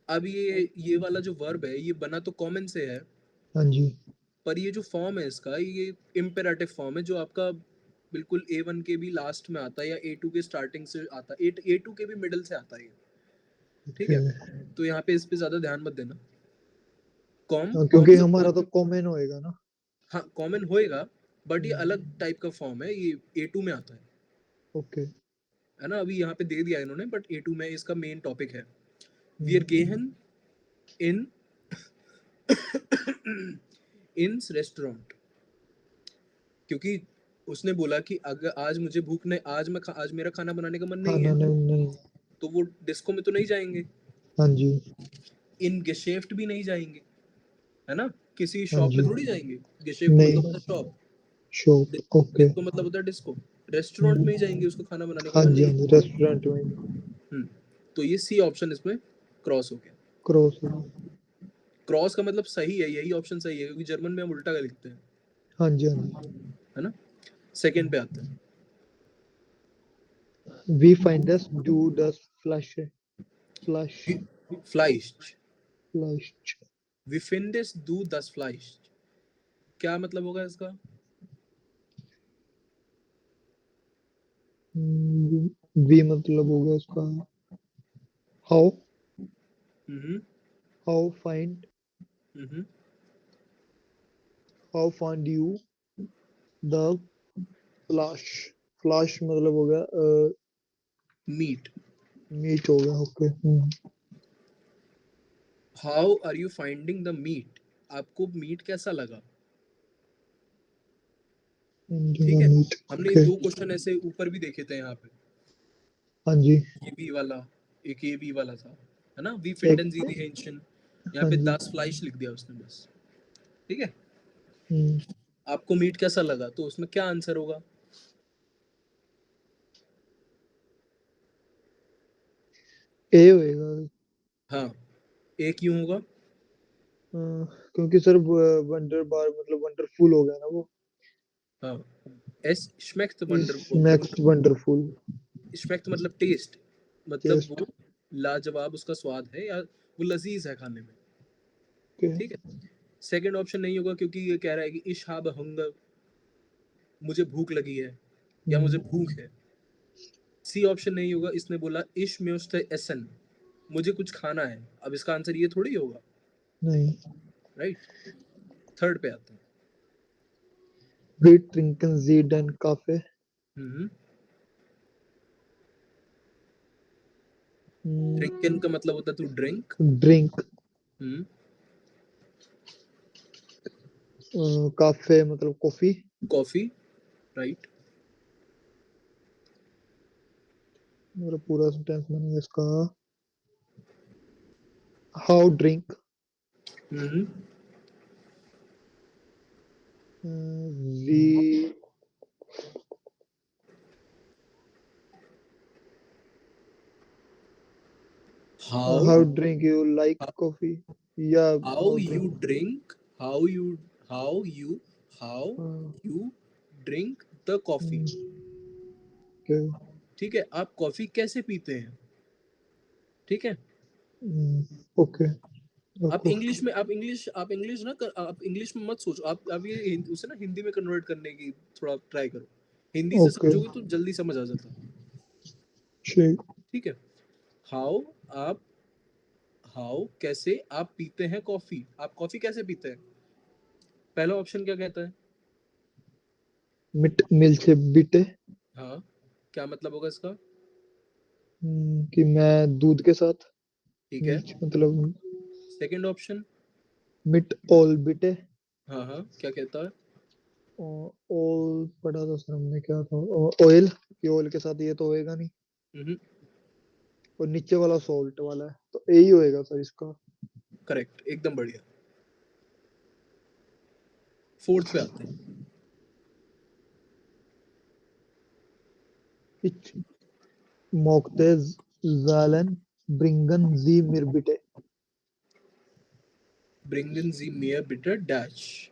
अब ये वाला जो वर्ब है ये बना तो कॉमन से है, हाँ जी। पर ये जो फॉर्म है इसका, ये इम्पेरेटिव फॉर्म है, जो आपका बिल्कुल A1 के भी लास्ट में आता है या A2 के स्टार्टिंग से आता है, A2 के भी मिडिल से आता है, ठीक ओके। है? तो यहाँ पे इस पे ज्यादा ध्यान मत देना। कॉम हाँ, कॉम क्योंकि से हमारा तो कॉमन होएगा ना। हाँ कॉमन होएगा, बट ये अलग टाइप का फॉर्म है, ये A2 में आता ओके। है ना? अभी यहाँ पे दे दिया इन्होंने, बट A2 में इसका मेन टॉपिक है। वी आर गेहन इन इन रेस्टोरेंट, क्योंकि उसने बोला कि अगर आज मुझे भूख नहीं, आज मेरा खाना बनाने का मन नहीं खाना है, नहीं, नहीं। तो वो डिस्को में तो नहीं जाएंगे, हाँ जी। इन गेशेफ्ट भी नहीं जाएंगे, है ना? किसी हाँ शॉप जी। में थोड़ी जाएंगे, गेशेफ्ट मतलब नहीं। होता है शॉप, शॉप। ओके। डिस्को मतलब होता है डिस्को, रेस्टोरेंट में ही जाएंगे, उसको खाना बनाने का हाँ मन जी, नहीं हाँ है। जी, रेस्टोरेंट में। तो ये सी ऑप्शन इसमें क्रॉस हो गया। क्रॉस हो गया। क्रॉस का मतलब सही है, यही ऑप्शन सही है, क्योंकि जर्मन में हम उल्टा कर लिखते हैं, हाँ जी, हाँ जी। है ना? सेकंड पे आते हैं। We find us do the flush. Flush. फ्लाइश, Flush. वी फिंडिस डू दस फ्लाइश, क्या मतलब होगा इसका? वी मतलब हो गया उसका how. Hmm how find. Hmm how find you the flash. Flash मतलब हो गया मीट, मीट हो गया। Okay. How are you finding the meat, आपको मीट कैसा लगा, ठीक है? मीट। हमने ओके। दो क्वेश्चन ऐसे ऊपर भी देखे थे यहाँ पे, हाँ जी। ये बी वाला, एक ये बी वाला था, है ना? वी एक। फिंडन जी दी हेंशन, यहाँ हाँ पे जी। 10 फ्लाइश लिख दिया उसने बस, ठीक है? हम्म, आपको मीट कैसा लगा, तो उसमें क्या आंसर होगा? ए होएगा। हाँ, ए क्यों होगा? क्योंकि सर वंडर बार मतलब वंडरफुल हो गया ना वो। हाँ, एस schmeckt इस वंडरफुल, नेक्स्ट वंडरफुल। schmeckt मतलब टेस्ट, मतलब टेस्ट। वो लाजवाब उसका स्वाद है, या वो लजीज है खाने में, ओके। ठीक है? सेकंड ऑप्शन नहीं होगा, क्योंकि ये कह रहा है कि इश हाब हंगर, मुझे भूख लगी है या मुझे भूख है। सी ऑप्शन नहीं होगा, इसने बोला इश म्योस्टे एसन, मुझे कुछ खाना है। अब इसका आंसर ये थोड़ी होगा, नहीं। राइट। थर्ड पे आते हैं। वी ट्रिंकन जी डन काफे। ट्रिंकन का मतलब होता है टू ड्रिंक। ड्रिंक। हम्म काफे मतलब कॉफी। Coffee, right. मेरा पूरा सेंटेंस मैंने इसका। How drink. हम्म वी how how drink you like coffee या how how you drink. Drink, how you how you how you drink the coffee. Okay. ठीक है, आप कॉफी कैसे पीते हैं, ठीक है। ओके। आप इंग्लिश में, आप इंग्लिश ना आप इंग्लिश में मत सोचो, आप ये उसे ना हिंदी में कन्वर्ट करने की थोड़ा ट्राई करो। हिंदी से ओके समझोगे तो जल्दी समझ आ जाता है, ठीक। ठीक है। हाउ, आप हाउ कैसे आप पीते हैं कॉफी, आप कॉफी कैसे पीते हैं। पहला ऑप्शन क्या कहता है। मिट मिल से बिटे। हाँ, क्या मतलब होगा इसका। कि मैं दूध के साथ। ठीक है। मिल्क मतलब सेकंड ऑप्शन। मिट ऑल बिटे। हाँ हाँ, क्या कहता है। ऑल पढ़ा था सर हमने, क्या था। ऑयल, कि ऑयल के साथ ये तो होएगा नहीं। और नीचे वाला सॉल्ट वाला है, तो यही होएगा सर इसका। करेक्ट, एकदम बढ़िया। फोर्थ पे आते हैं। Ich mochte Zahlen bringen Sie mir bitte. Bringen Sie mir bitte Dash.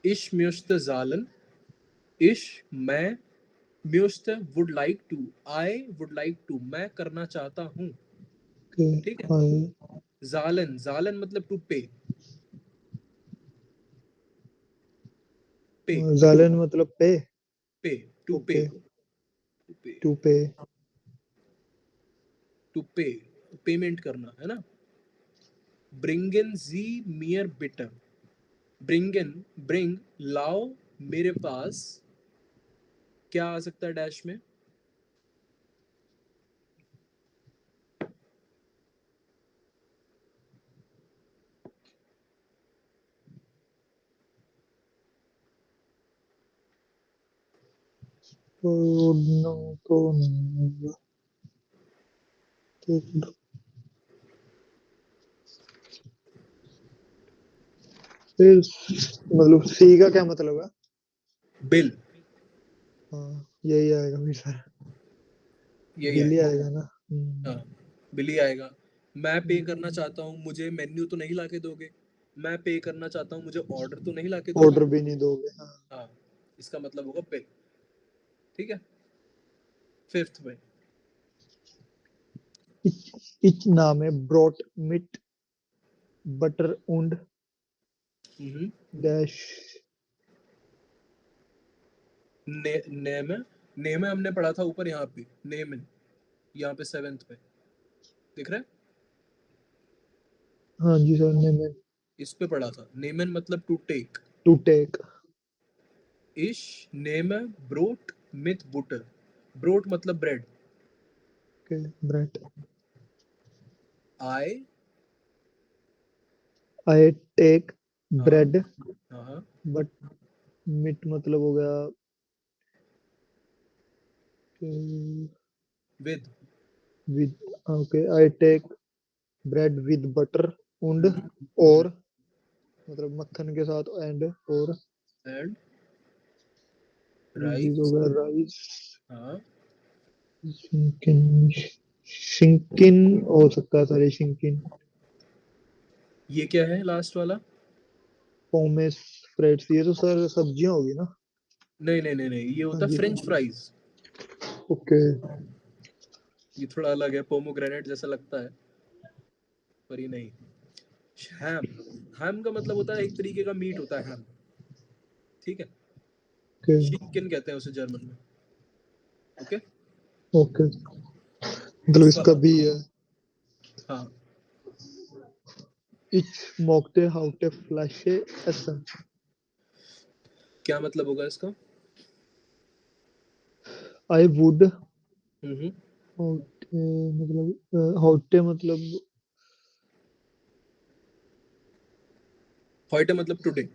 Ich möchte zahlen. Ich, मैं, möchte, would like to, I would like to, मैं करना चाहता हूँ। Okay. ठीक है। जालन, जालन मतलब टू पे, पे Zahlen मतलब पे। पे टू पे, ओके। टू पे, टू पे। टू पे, पेमेंट करना है ना। ब्रिंगन जी मियर बिटर, ब्रिंगन, ब्रिंग, लाओ, मेरे पास, क्या आ सकता है डैश में। तो नो तो नहीं होगा। तो फिर मतलब सी का क्या मतलब है। बिल, हाँ यही आएगा फिर सर। यही बिल ही आएगा। आएगा ना। हाँ, बिल ही आएगा। मैं पे करना चाहता हूँ, मुझे मेन्यू तो नहीं लाके दोगे। मैं पे करना चाहता हूँ, मुझे ऑर्डर तो नहीं लाके दोगे। ऑर्डर भी नहीं दोगे। हाँ। हाँ, इसका मतलब होगा पे, ठीक है। फिफ्थ में। इच नाम है ब्रॉट मिट बटर उंड हम्म डैश। नेम है, नेम है हमने पढ़ा था ऊपर यहाँ पे, नेम है यहाँ पे सेवेंथ पे दिख रहा है। हाँ जी सर ने मैं। इस पे पढ़ा था, नेमन मतलब टू टेक। To take. इश नेम ब्रोट मिथ बुटर, ब्रोट मतलब ब्रेड। के ब्रेड। आई, आई टेक हाँ ब्रेड हाँ हाँ, बट मिट मतलब हो गया with, with. Okay I take bread with butter उंड और मतलब मक्खन के साथ एंड और एंड चीज हो राइस, गया राइस। हाँ। शिंकिन। शिंकिन हो सकता है सर ये शिंकिन। ये क्या है लास्ट वाला। पोमेस फ्रेट्स ये तो सर सब्जियां होगी ना। नहीं नहीं नहीं नहीं, ये हाँ होता है जी। French fries. ओके। ये थोड़ा अलग है, पोमोग्रेनेट जैसा लगता है पर ये नहीं। हैम, हैम का मतलब होता है एक तरीके का मीट होता है हैम, ठीक है। ओके। शिंकन कहते हैं उसे जर्मन में, ओके। ओके, मतलब इसका बी है। हाँ, Ich mochte heute Flasche essen. क्या मतलब होगा इसका? I would हम्म, heute मतलब heute मतलब heute मतलब today.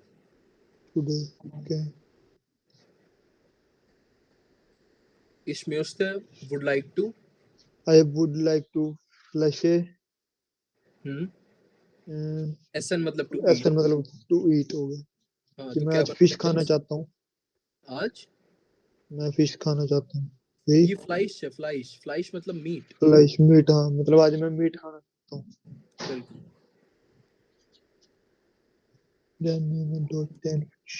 today. Okay. Ich möchte, would like to। I would like to Flasche एसन मतलब टू ईट। essen मतलब to eat हो गया हाँ, कि तो मैं क्या आज बन फिश गया खाना फिश? चाहता हूँ। आज मैं फिश खाना चाहता हूँ। यही ये फ्लाइश है, फ्लाइश, फ्लाइश मतलब मीट। फ्लैश मीट, हाँ मतलब आज मैं मीट खाना चाहता हूँ। बिल्कुल। Then even though then fish.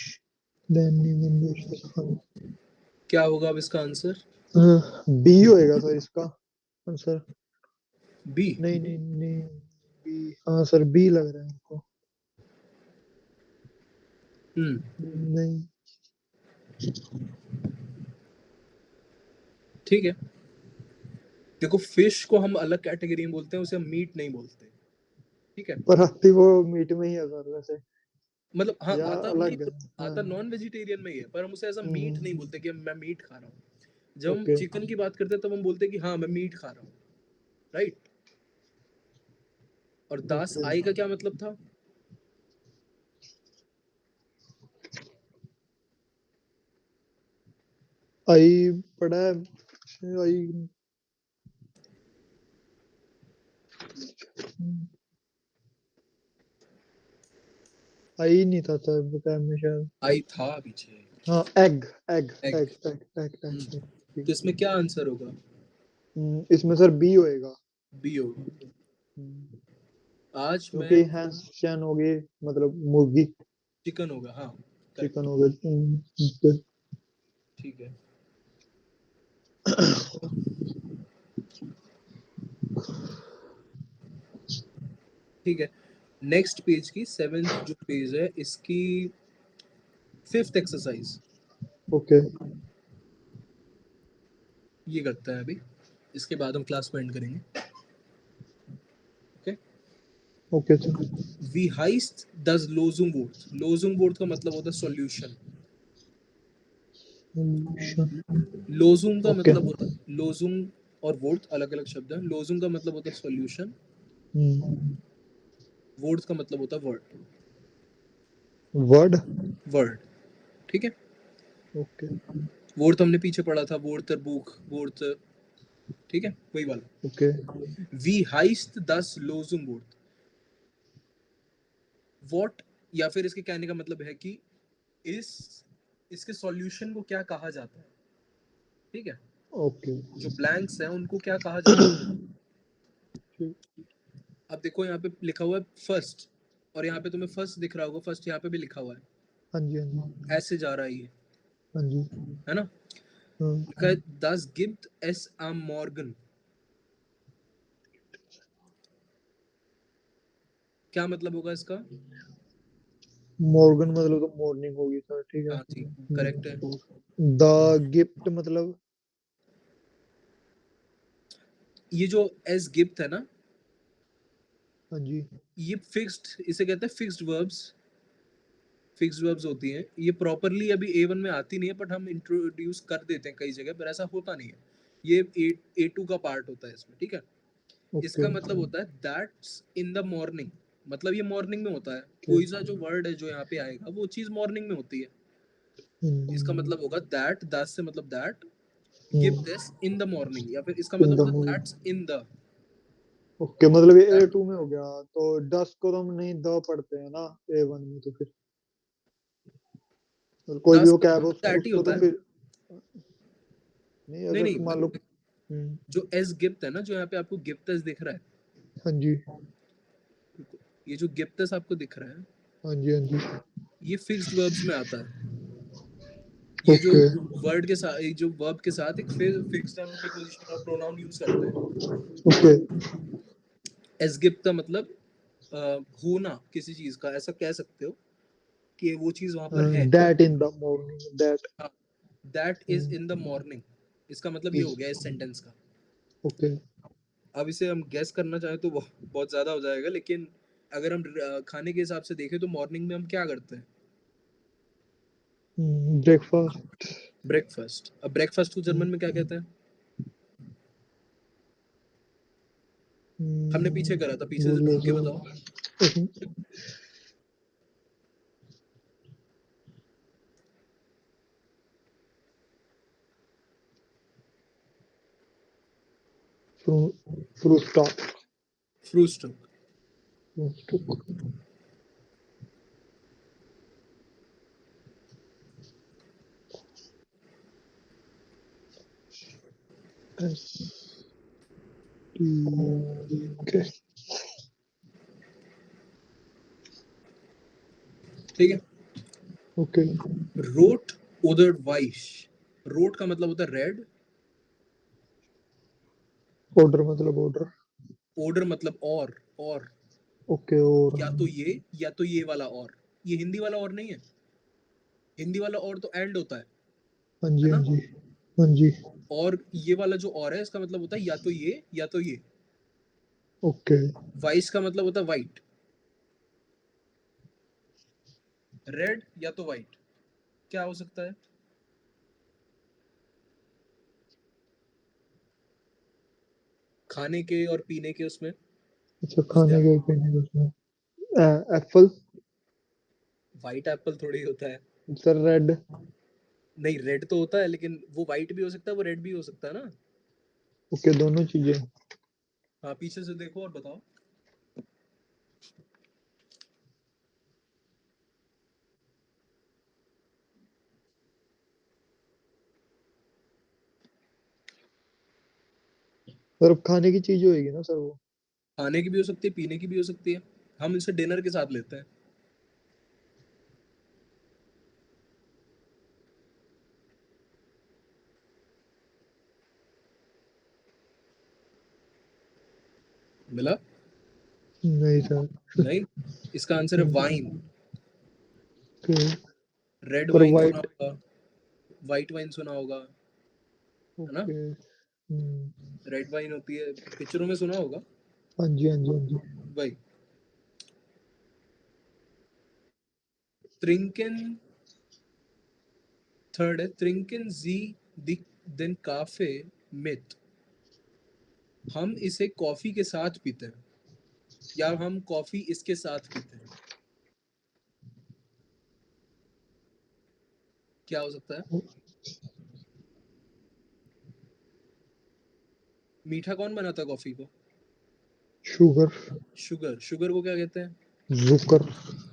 Then even though fish खाना। क्या होगा अब इसका आंसर? बी होएगा सर इसका आंसर। बी। नहीं नहीं नहीं, बी, हाँ सर बी लग रहा है हमको। नहीं, ठीक है, देखो फिश को हम अलग कैटेगरी में बोलते हैं, उसे हम मीट नहीं बोलते। ठीक है, पर आती वो मीट में ही है सर वैसे, मतलब हाँ या आता नहीं, अलग है। आता नॉन वेजिटेरियन में ही है, पर हम उसे ऐसा मीट नहीं बोलते कि मैं मीट खा रहा हूँ। जब हम ओके चिकन की बात करते हैं तब हम बोलते हैं कि हाँ मैं मीट खा रहा हूँ, राइट। और दास ओके। आई का क्या मतलब था? आई पढ़ा है, आई आई नहीं था सर बताया में शायद। आई था पीछे। हाँ egg egg egg. Egg egg egg egg तो इसमें क्या आंसर होगा? इसमें सर बी होएगा। बी होगा। हम्म, आज मैं क्योंकि हैंस चैन होगी मतलब मुर्गी, चिकन होगा, हाँ चिकन करेक्ट। हो गया। ठीक है, ठीक है। नेक्स्ट पेज की 7th जो पेज है इसकी 5th एक्सरसाइज, ओके ये करते हैं अभी, इसके बाद हम क्लास को एंड करेंगे। ओके। Okay sir. वी हाइस्ट दस लोजुंग वोर्थ। लोजुंग वोर्थ का मतलब होता है सॉल्यूशन। लोजुंग का ओके मतलब होता है, लोजुंग और वोर्थ अलग अलग शब्द हैं। लोजुंग का मतलब होता है सॉल्यूशन, वोर्थ का मतलब होता है वर्ड। वर्ड। वर्ड, ठीक है। ओके वोर्थ हमने पीछे पढ़ा था, वोर्थ बुक, वोर्थ, ठीक है, वही वाला। ओके वी हाइस्ट दस लोजुंग वोर्थ। वॉट, या फिर इसके कहने का मतलब है कि इस इसके सॉल्यूशन को क्या कहा जाता है, ठीक है। ओके जो ब्लैंक्स हैं उनको क्या कहा जाता है? अब देखो यहाँ पे लिखा हुआ है फर्स्ट, और यहाँ पे तुम्हें फर्स्ट दिख रहा होगा, फर्स्ट यहाँ पे भी लिखा हुआ है, हाँ जी हाँ जी ऐसे जा रहा है ये, हाँ जी है ना। हाँ। लिखा है दस गिब्ट एस आम मॉर्गन। क्या मतलब होगा इसका? मॉर्गन मतलब तो मॉर्निंग होगी सर, ठीक है। हाँ जी, करेक्ट है। द गिफ्ट मतलब ये जो एस गिब्ट है ना, हाँ जी ये फिक्स्ड, इसे कहते हैं फिक्स्ड वर्ब्स। फिक्स्ड वर्ब्स होती हैं, ये प्रॉपरली अभी A1 में आती नहीं है, बट हम इंट्रोड्यूस कर देते हैं कई जगह पर, ऐसा होता नहीं है। ये A2 का पार्ट होता है इसमें, ठीक है। ओके इसका मतलब होता है दैट्स इन द मॉर्निंग, मतलब ये मॉर्निंग में होता है। ओके कोई सा जो वर्ड है जो यहाँ पे आएगा वो चीज मॉर्निंग में होती है। इसका मतलब होगा दैट, दैट से मतलब that, give this in the morning, या फिर इसका इन मतलब द होता है morning. That's in the okay मतलब ये दैट। A2 में हो गया, तो डस को तो हम नहीं द पढ़ते हैं ना A1 में, तो फिर तो कोई भी दस वो का क्या है दैट ही उसको तो होता है। फिर नहीं, नहीं अगर नहीं, मान लो। जो एस गिफ्ट है ना, जो यहाँ पे आपको गिफ्टस दिख रहा है, हाँ जी ये जो गिफ्टस आपको दिख रहा है, हाँ जी हाँ जी ये फिक्स्ड वर्ब्स में आता है। ये जो ओके वर्ड के साथ, जो वर्ब के साथ एक फिक्स्ड हम प्रीपोजिशन और प्रोनाउन यूज करते हैं। ओके एस गिफ्ट का मतलब होना किसी चीज का, ऐसा कह सकते हो कि वो चीज वहां पर है। That in the morning that. That is in the morning, इसका मतलब ये हो गया इस सेंटेंस का। ओके। अब इसे हम गेस करना चाहें तो बहुत ज्यादा हो जाएगा, लेकिन अगर हम खाने के हिसाब से देखें तो मॉर्निंग में हम क्या करते हैं? ब्रेकफास्ट। ब्रेकफास्ट। अब ब्रेकफास्ट को जर्मन में क्या कहते हैं? हमने पीछे करा था, पीछे से भूल गया ढूंढ के सर। बताओ। फ्रूस्टॉक। फ्रूस्टॉक। ओके। ठीक है। ओके। रोट ओदर वाइश। रोट का मतलब होता है रेड, ऑर्डर मतलब ऑर्डर। ओडर मतलब और ओके। और या तो ये वाला और, ये हिंदी वाला और नहीं है। हिंदी वाला और तो एंड होता हाँ है जी, हाँ ना? जी, हाँ जी। और ये वाला जो और है इसका मतलब होता है या तो ये या तो ये। ओके। वाइस का मतलब होता है वाइट, रेड या तो वाइट। क्या हो सकता है? खाने के और पीने के उसमें अच्छा, कुछ खाने ध्यान। के पीने के उसमें एप्पल। वाइट एप्पल थोड़ी होता है। Sir red. नहीं, रेड तो होता है, लेकिन वो वाइट भी हो सकता है, वो रेड भी हो सकता है ना। ओके, दोनों चीजें। हाँ, पीछे से देखो और बताओ। सर अब खाने की चीज होएगी ना सर वो। खाने की भी हो सकती है, पीने की भी हो सकती है। हम इसे डिनर के साथ लेते हैं। मिला? नहीं सर। नहीं, इसका आंसर है वाइन। ओके। रेड पर वाइन सुना वाइट। होगा, वाइट वाइन सुना होगा, है ना? ओके। रेड वाइन होती है, पिक्चरों में सुना होगा। हाँ जी, हाँ जी, हाँ जी। भाई, ट्रिंकन। थर्ड है ट्रिंकन जी दिन काफे मित। हम इसे कॉफी के साथ पीते हैं, या हम कॉफी इसके साथ पीते हैं। क्या हो सकता है? मीठा कौन बनाता है कॉफी को? शुगर। शुगर। शुगर को क्या कहते हैं? जुकर।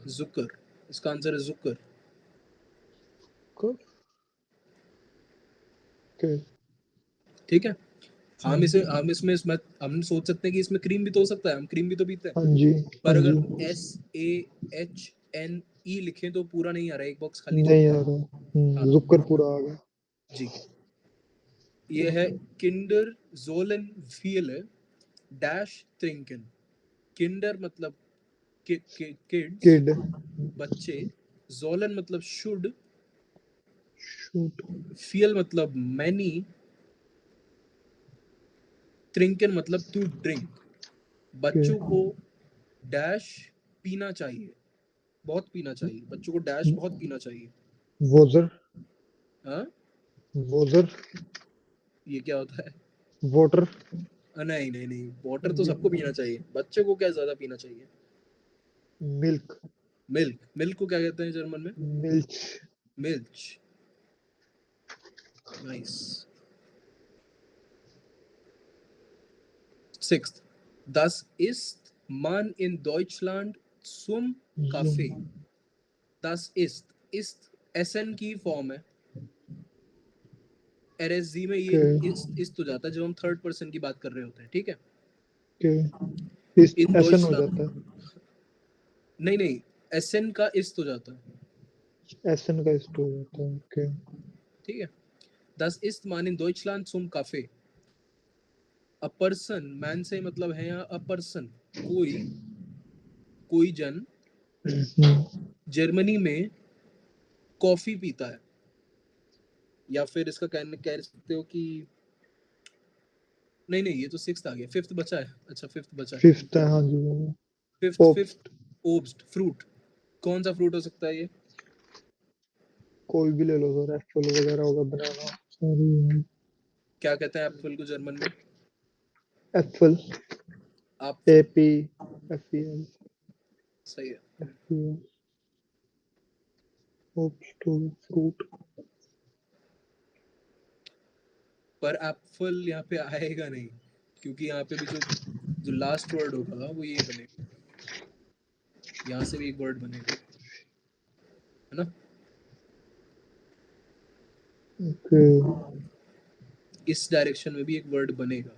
जुकर। इसका आंसर है जुकर। ओके। ठीक है। हम सोच सकते हैं कि इसमें क्रीम भी तो हो सकता है, हम क्रीम भी तो पीते हैं। हाँ जी, हाँ पर जी। अगर SAHNE लिखें तो पूरा नहीं आ रहा है, एक बॉक्स खाली नहीं जाता आ है। रहा। हाँ जुकर पूरा आ गया। जी। ये है किंडर जोलन फील डैश ट्रिंकन। किंडर मतलब किड्स, किड। बच्चे। जोलन मतलब शुड, शूट। फील मतलब मैनी, ट्रिंकन मतलब टू ड्रिंक। ओके। बच्चों को डैश पीना चाहिए, बहुत पीना चाहिए। बच्चों को डैश बहुत पीना चाहिए। वोजर। हाँ, वोजर। ये क्या होता है? वाटर। नहीं नहीं नहीं, वाटर तो सबको पीना चाहिए, बच्चे को क्या ज्यादा पीना चाहिए? मिल्क। मिल्क। मिल्क को क्या कहते हैं जर्मन में? Milch. Milch. Nice. Sixth, das ist man in Deutschland zum zoom. Kaffee। das ist SN की फॉर्म है। RSG में ये ओके। इस तो जाता है जब हम थर्ड पर्सन की बात कर रहे होते हैं, ठीक है। ओके। इस इन एसन हो जाता Deutschland, है। नहीं नहीं, SN का इस तो जाता है। एसन का स्टोर होता है। ओके। ठीक है। das ist man in Deutschland zum Kaffee। A person, man से मतलब है यहाँ अ पर्सन, कोई, कोई जन जर्मनी में कॉफी पीता है, या फिर इसका कह सकते हो कि नहीं ये तो 6th आ गया, 5th बचा है। अच्छा 5th बचा है। 5th है, हाँ जी। 5th ओब्स्ट फ्रूट, कौन सा फ्रूट हो सकता है ये? कोई भी ले लो सर, एप्पल वगैरह होगा, बनाना, सॉरी। क्या कहते हैं एप्पल को जर्मन में? एप्पल, आप AP, FEL, सही है। FEL, fruit. पर एप्पल यहाँ पे आएगा नहीं, क्योंकि यहाँ पे भी जो लास्ट वर्ड होगा वो ये बनेगा, यहाँ से भी एक वर्ड बनेगा, है ना? ओके। इस डायरेक्शन में भी एक वर्ड बनेगा।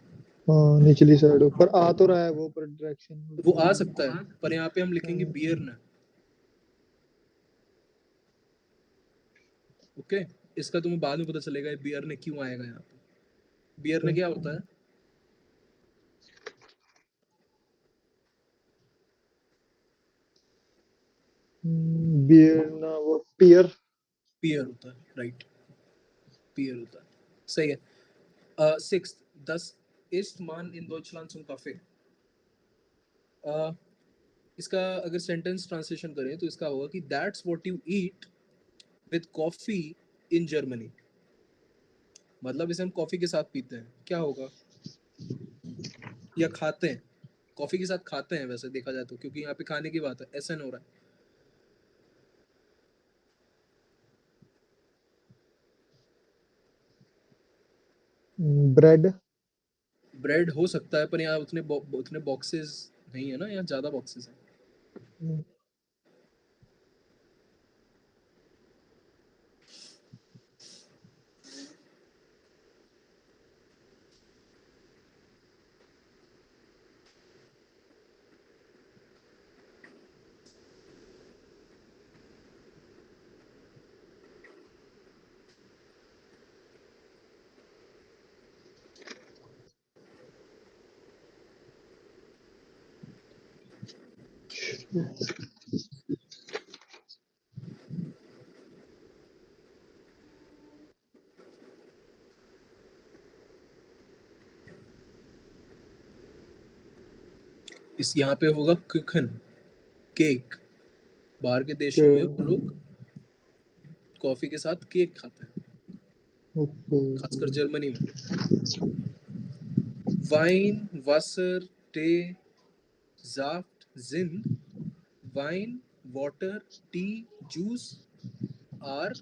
हाँ, निचली साइड ऊपर आ तो रहा है वो, पर डायरेक्शन वो आ सकता है, पर यहाँ पे हम लिखेंगे बियर ना। ओके, इसका तुम्हें बाद में पता चलेगा बियर ने क्यों आएगा यहाँ पे। बियर ने क्या होता है? बियर ना, वो पियर। पियर होता है, राइट, पियर होता है, सही है। 6th, das isst man in Deutschland zum Kaffee। इसका अगर सेंटेंस ट्रांसलेशन करें तो इसका होगा कि that's what you eat with coffee in Germany. मतलब इसे हम कॉफी के साथ पीते हैं, क्या होगा? या खाते हैं, कॉफी के साथ खाते हैं वैसे देखा जाए तो, क्योंकि यहाँ पे खाने की बात है, एसन हो रहा है। ब्रेड। ब्रेड हो सकता है, पर यहाँ उतने बॉक्सेस नहीं है ना, यहाँ ज्यादा बॉक्सेस हैं। इस यहाँ पे होगा कुखन, केक। बाहर के देशों में वो लोग कॉफी के साथ केक खाते हैं, खासकर जर्मनी में। वाइन, वासर, टे, जाफ्ट, जिंद, wine, water, tea, juice are,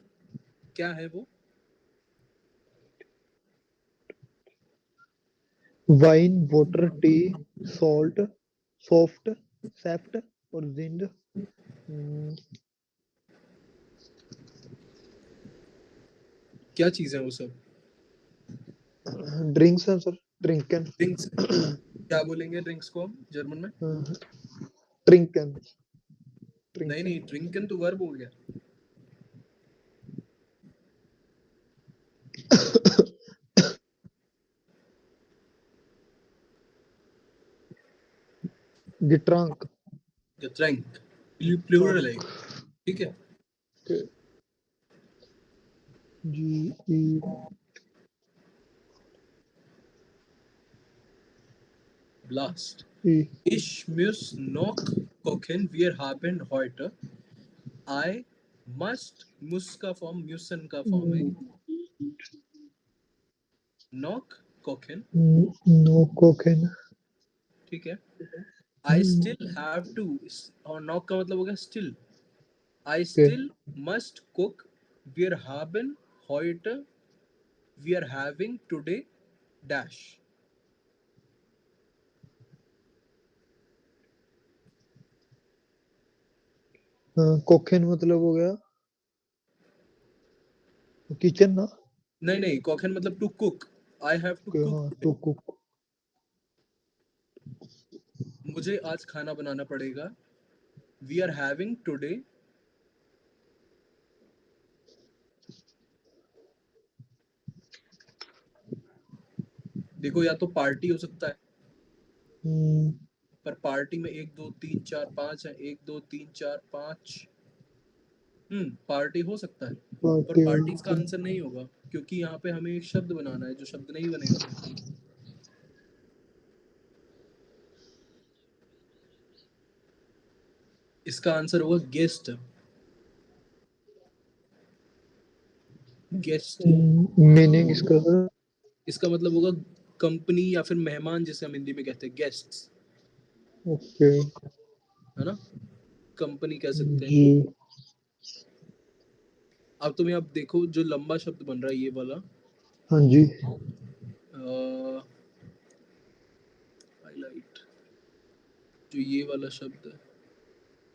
क्या है वो? Wine, water, tea, salt, soft, सेफ्ट और जिंद। क्या चीज है वो सब? ड्रिंक्स हैं सर, ड्रिंकन। ड्रिंक्स। क्या बोलेंगे ड्रिंक्स को हम जर्मन में? ड्रिंकन। नहीं, ड्रिंकन तो वर्ब हो गया। गिट्रांक। ड्रिंक प्लूरल है, ठीक है। जी। Blast. Ich muss noch kochen, wir haben heute. I muss का फॉर्म müssen का फॉर्म है। Noch kochen, नो कोकेन। ठीक है। I still have to, और knock का मतलब हो गया still। I still must cook, wir haben heute, we are having today dash। कोकेन मतलब हो गया किचन ना। नहीं कोकेन मतलब to cook, I have to cook, to cook. मुझे आज खाना बनाना पड़ेगा। वी आर हैविंग टुडे, देखो या तो पार्टी हो सकता है, पर पार्टी में 1 2 3 4 5 है, 1 2 3 4 5 पार्टी हो सकता है, पार्टी पर हो पार्टी सकता इसका है। आंसर नहीं होगा, क्योंकि यहाँ पे हमें एक शब्द बनाना है जो शब्द नहीं बनेगा फिर। इसका आंसर होगा गेस्ट। गेस्ट मीनिंग इसका सर? इसका मतलब होगा कंपनी या फिर मेहमान, जिसे हम हिंदी में कहते हैं गेस्ट्स, ओके है ना, कंपनी कह सकते हैं। जी। अब तुम्हें अब देखो जो लंबा शब्द बन रहा है ये वाला, हाँ जी। हाईलाइट, जो ये वाला शब्द है,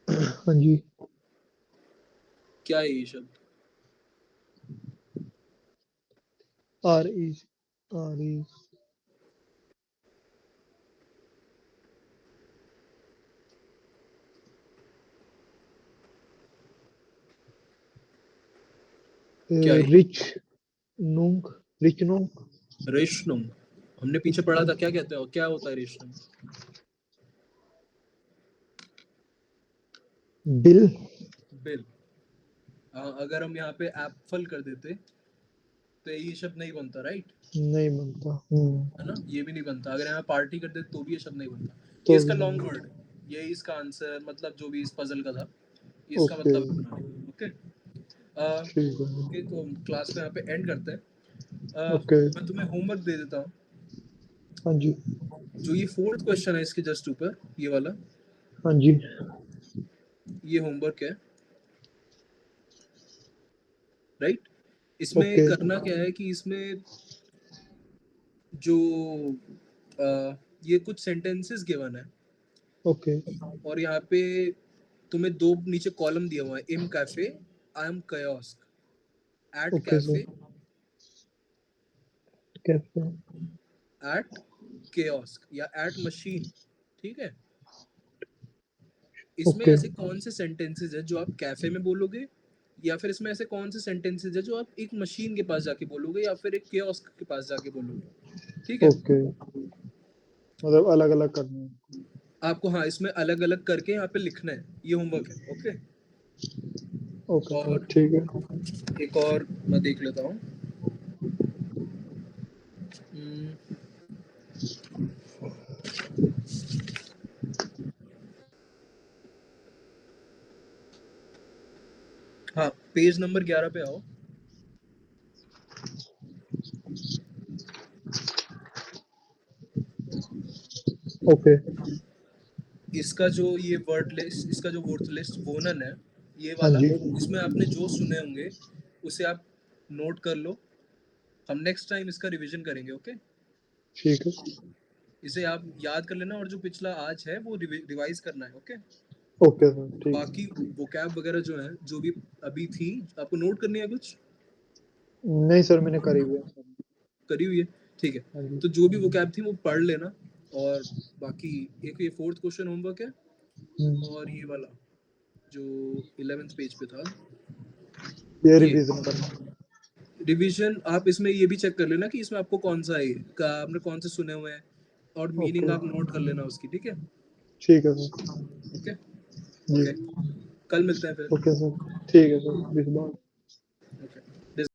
हाँ जी। क्या है ये शब्द? आर ई आर ई क्या है? रिच नूंग, रिच नूंग। रेशनुम। हमने पीछे पढ़ा था, क्या कहते हो, क्या होता है रेशनुम? बिल। बिल। अगर हम यहाँ पे एप्पल कर देते तो ये शब्द नहीं बनता, राइट? नहीं बनता। है ना, ये भी नहीं बनता। अगर यहाँ पार्टी कर देते तो भी ये शब्द नहीं बनता। तो ये इसका लॉन्ग वर्ड है, ये इसका आंसर, मतलब जो भी इस पजल का था, ये इसका ओके मतलब बनाने। ओके, ठीक है। ओके, तो क्लास को यहाँ पे एंड करते हैं। ओके मैं तुम्हें होमवर्क दे देता हूँ। हाँ जी। जो ये 4th क्वेश्चन है इसके जस्ट ऊपर, ये वाला, हाँ जी। ये होमवर्क है, राइट? इसमें ओके करना क्या है कि इसमें जो ये कुछ सेंटेंसेस गिवन है, ओके और यहाँ पे तुम्हें 2 नीचे कॉलम दिया हुआ है, इन कैफे, आई एम कयोस्क, at okay cafe, sir. Cafe. At kiosk, या एट मशीन, ठीक है? इसमें ओके ऐसे कौन से सेंटेंसेस है जो आप कैफे में बोलोगे, या फिर इसमें ऐसे कौन से सेंटेंसेस है जो आप एक मशीन के पास जाके बोलोगे, या फिर एक कियोस्क के पास जाके बोलोगे, ठीक है? ओके मतलब अलग अलग करना है। आपको, हाँ, इसमें अलग अलग करके यहाँ पे लिखना है, ये होमवर्क है। ओके, ओके सर और ठीक है। एक और मैं देख लेता हूँ। हम्म, हाँ, पेज नंबर 11 पे आओ। ओके इसका जो ये वर्ड लिस्ट, इसका जो वर्ड लिस्ट वोनन है, ये हाँ वाला, जी इसमें आपने जो सुने होंगे उसे आप नोट कर लो। हम नेक्स्ट टाइम इसका रिवीजन करेंगे। ओके, ठीक है। इसे आप याद कर लेना, और जो पिछला आज है वो रिवाइज करना है। ओके, ओके सर ठीक बाकी है। वोकैब वगैरह जो है, जो भी अभी थी, आपको नोट करनी है कुछ? नहीं सर मैंने करी हुई है सर। करी हुई है, ठीक है। हाँ जी। तो जो भी वोकैब थी वो पढ़ लेना, और बाकी एक ये 4th क्वेश्चन होमवर्क है, और ये वाला जो 11th पेज पे था, ये ये रिवीजन करना। रिवीजन। आप इसमें ये भी चेक कर लेना कि इसमें आपको कौन सा है, का आपने कौन से सुने हुए हैं, और मीनिंग ओके आप नोट कर लेना उसकी, ठीक है? ठीक है सर। ओके, जी ओके, कल मिलते हैं फिर। ओके सर ठीक है सर, इस बार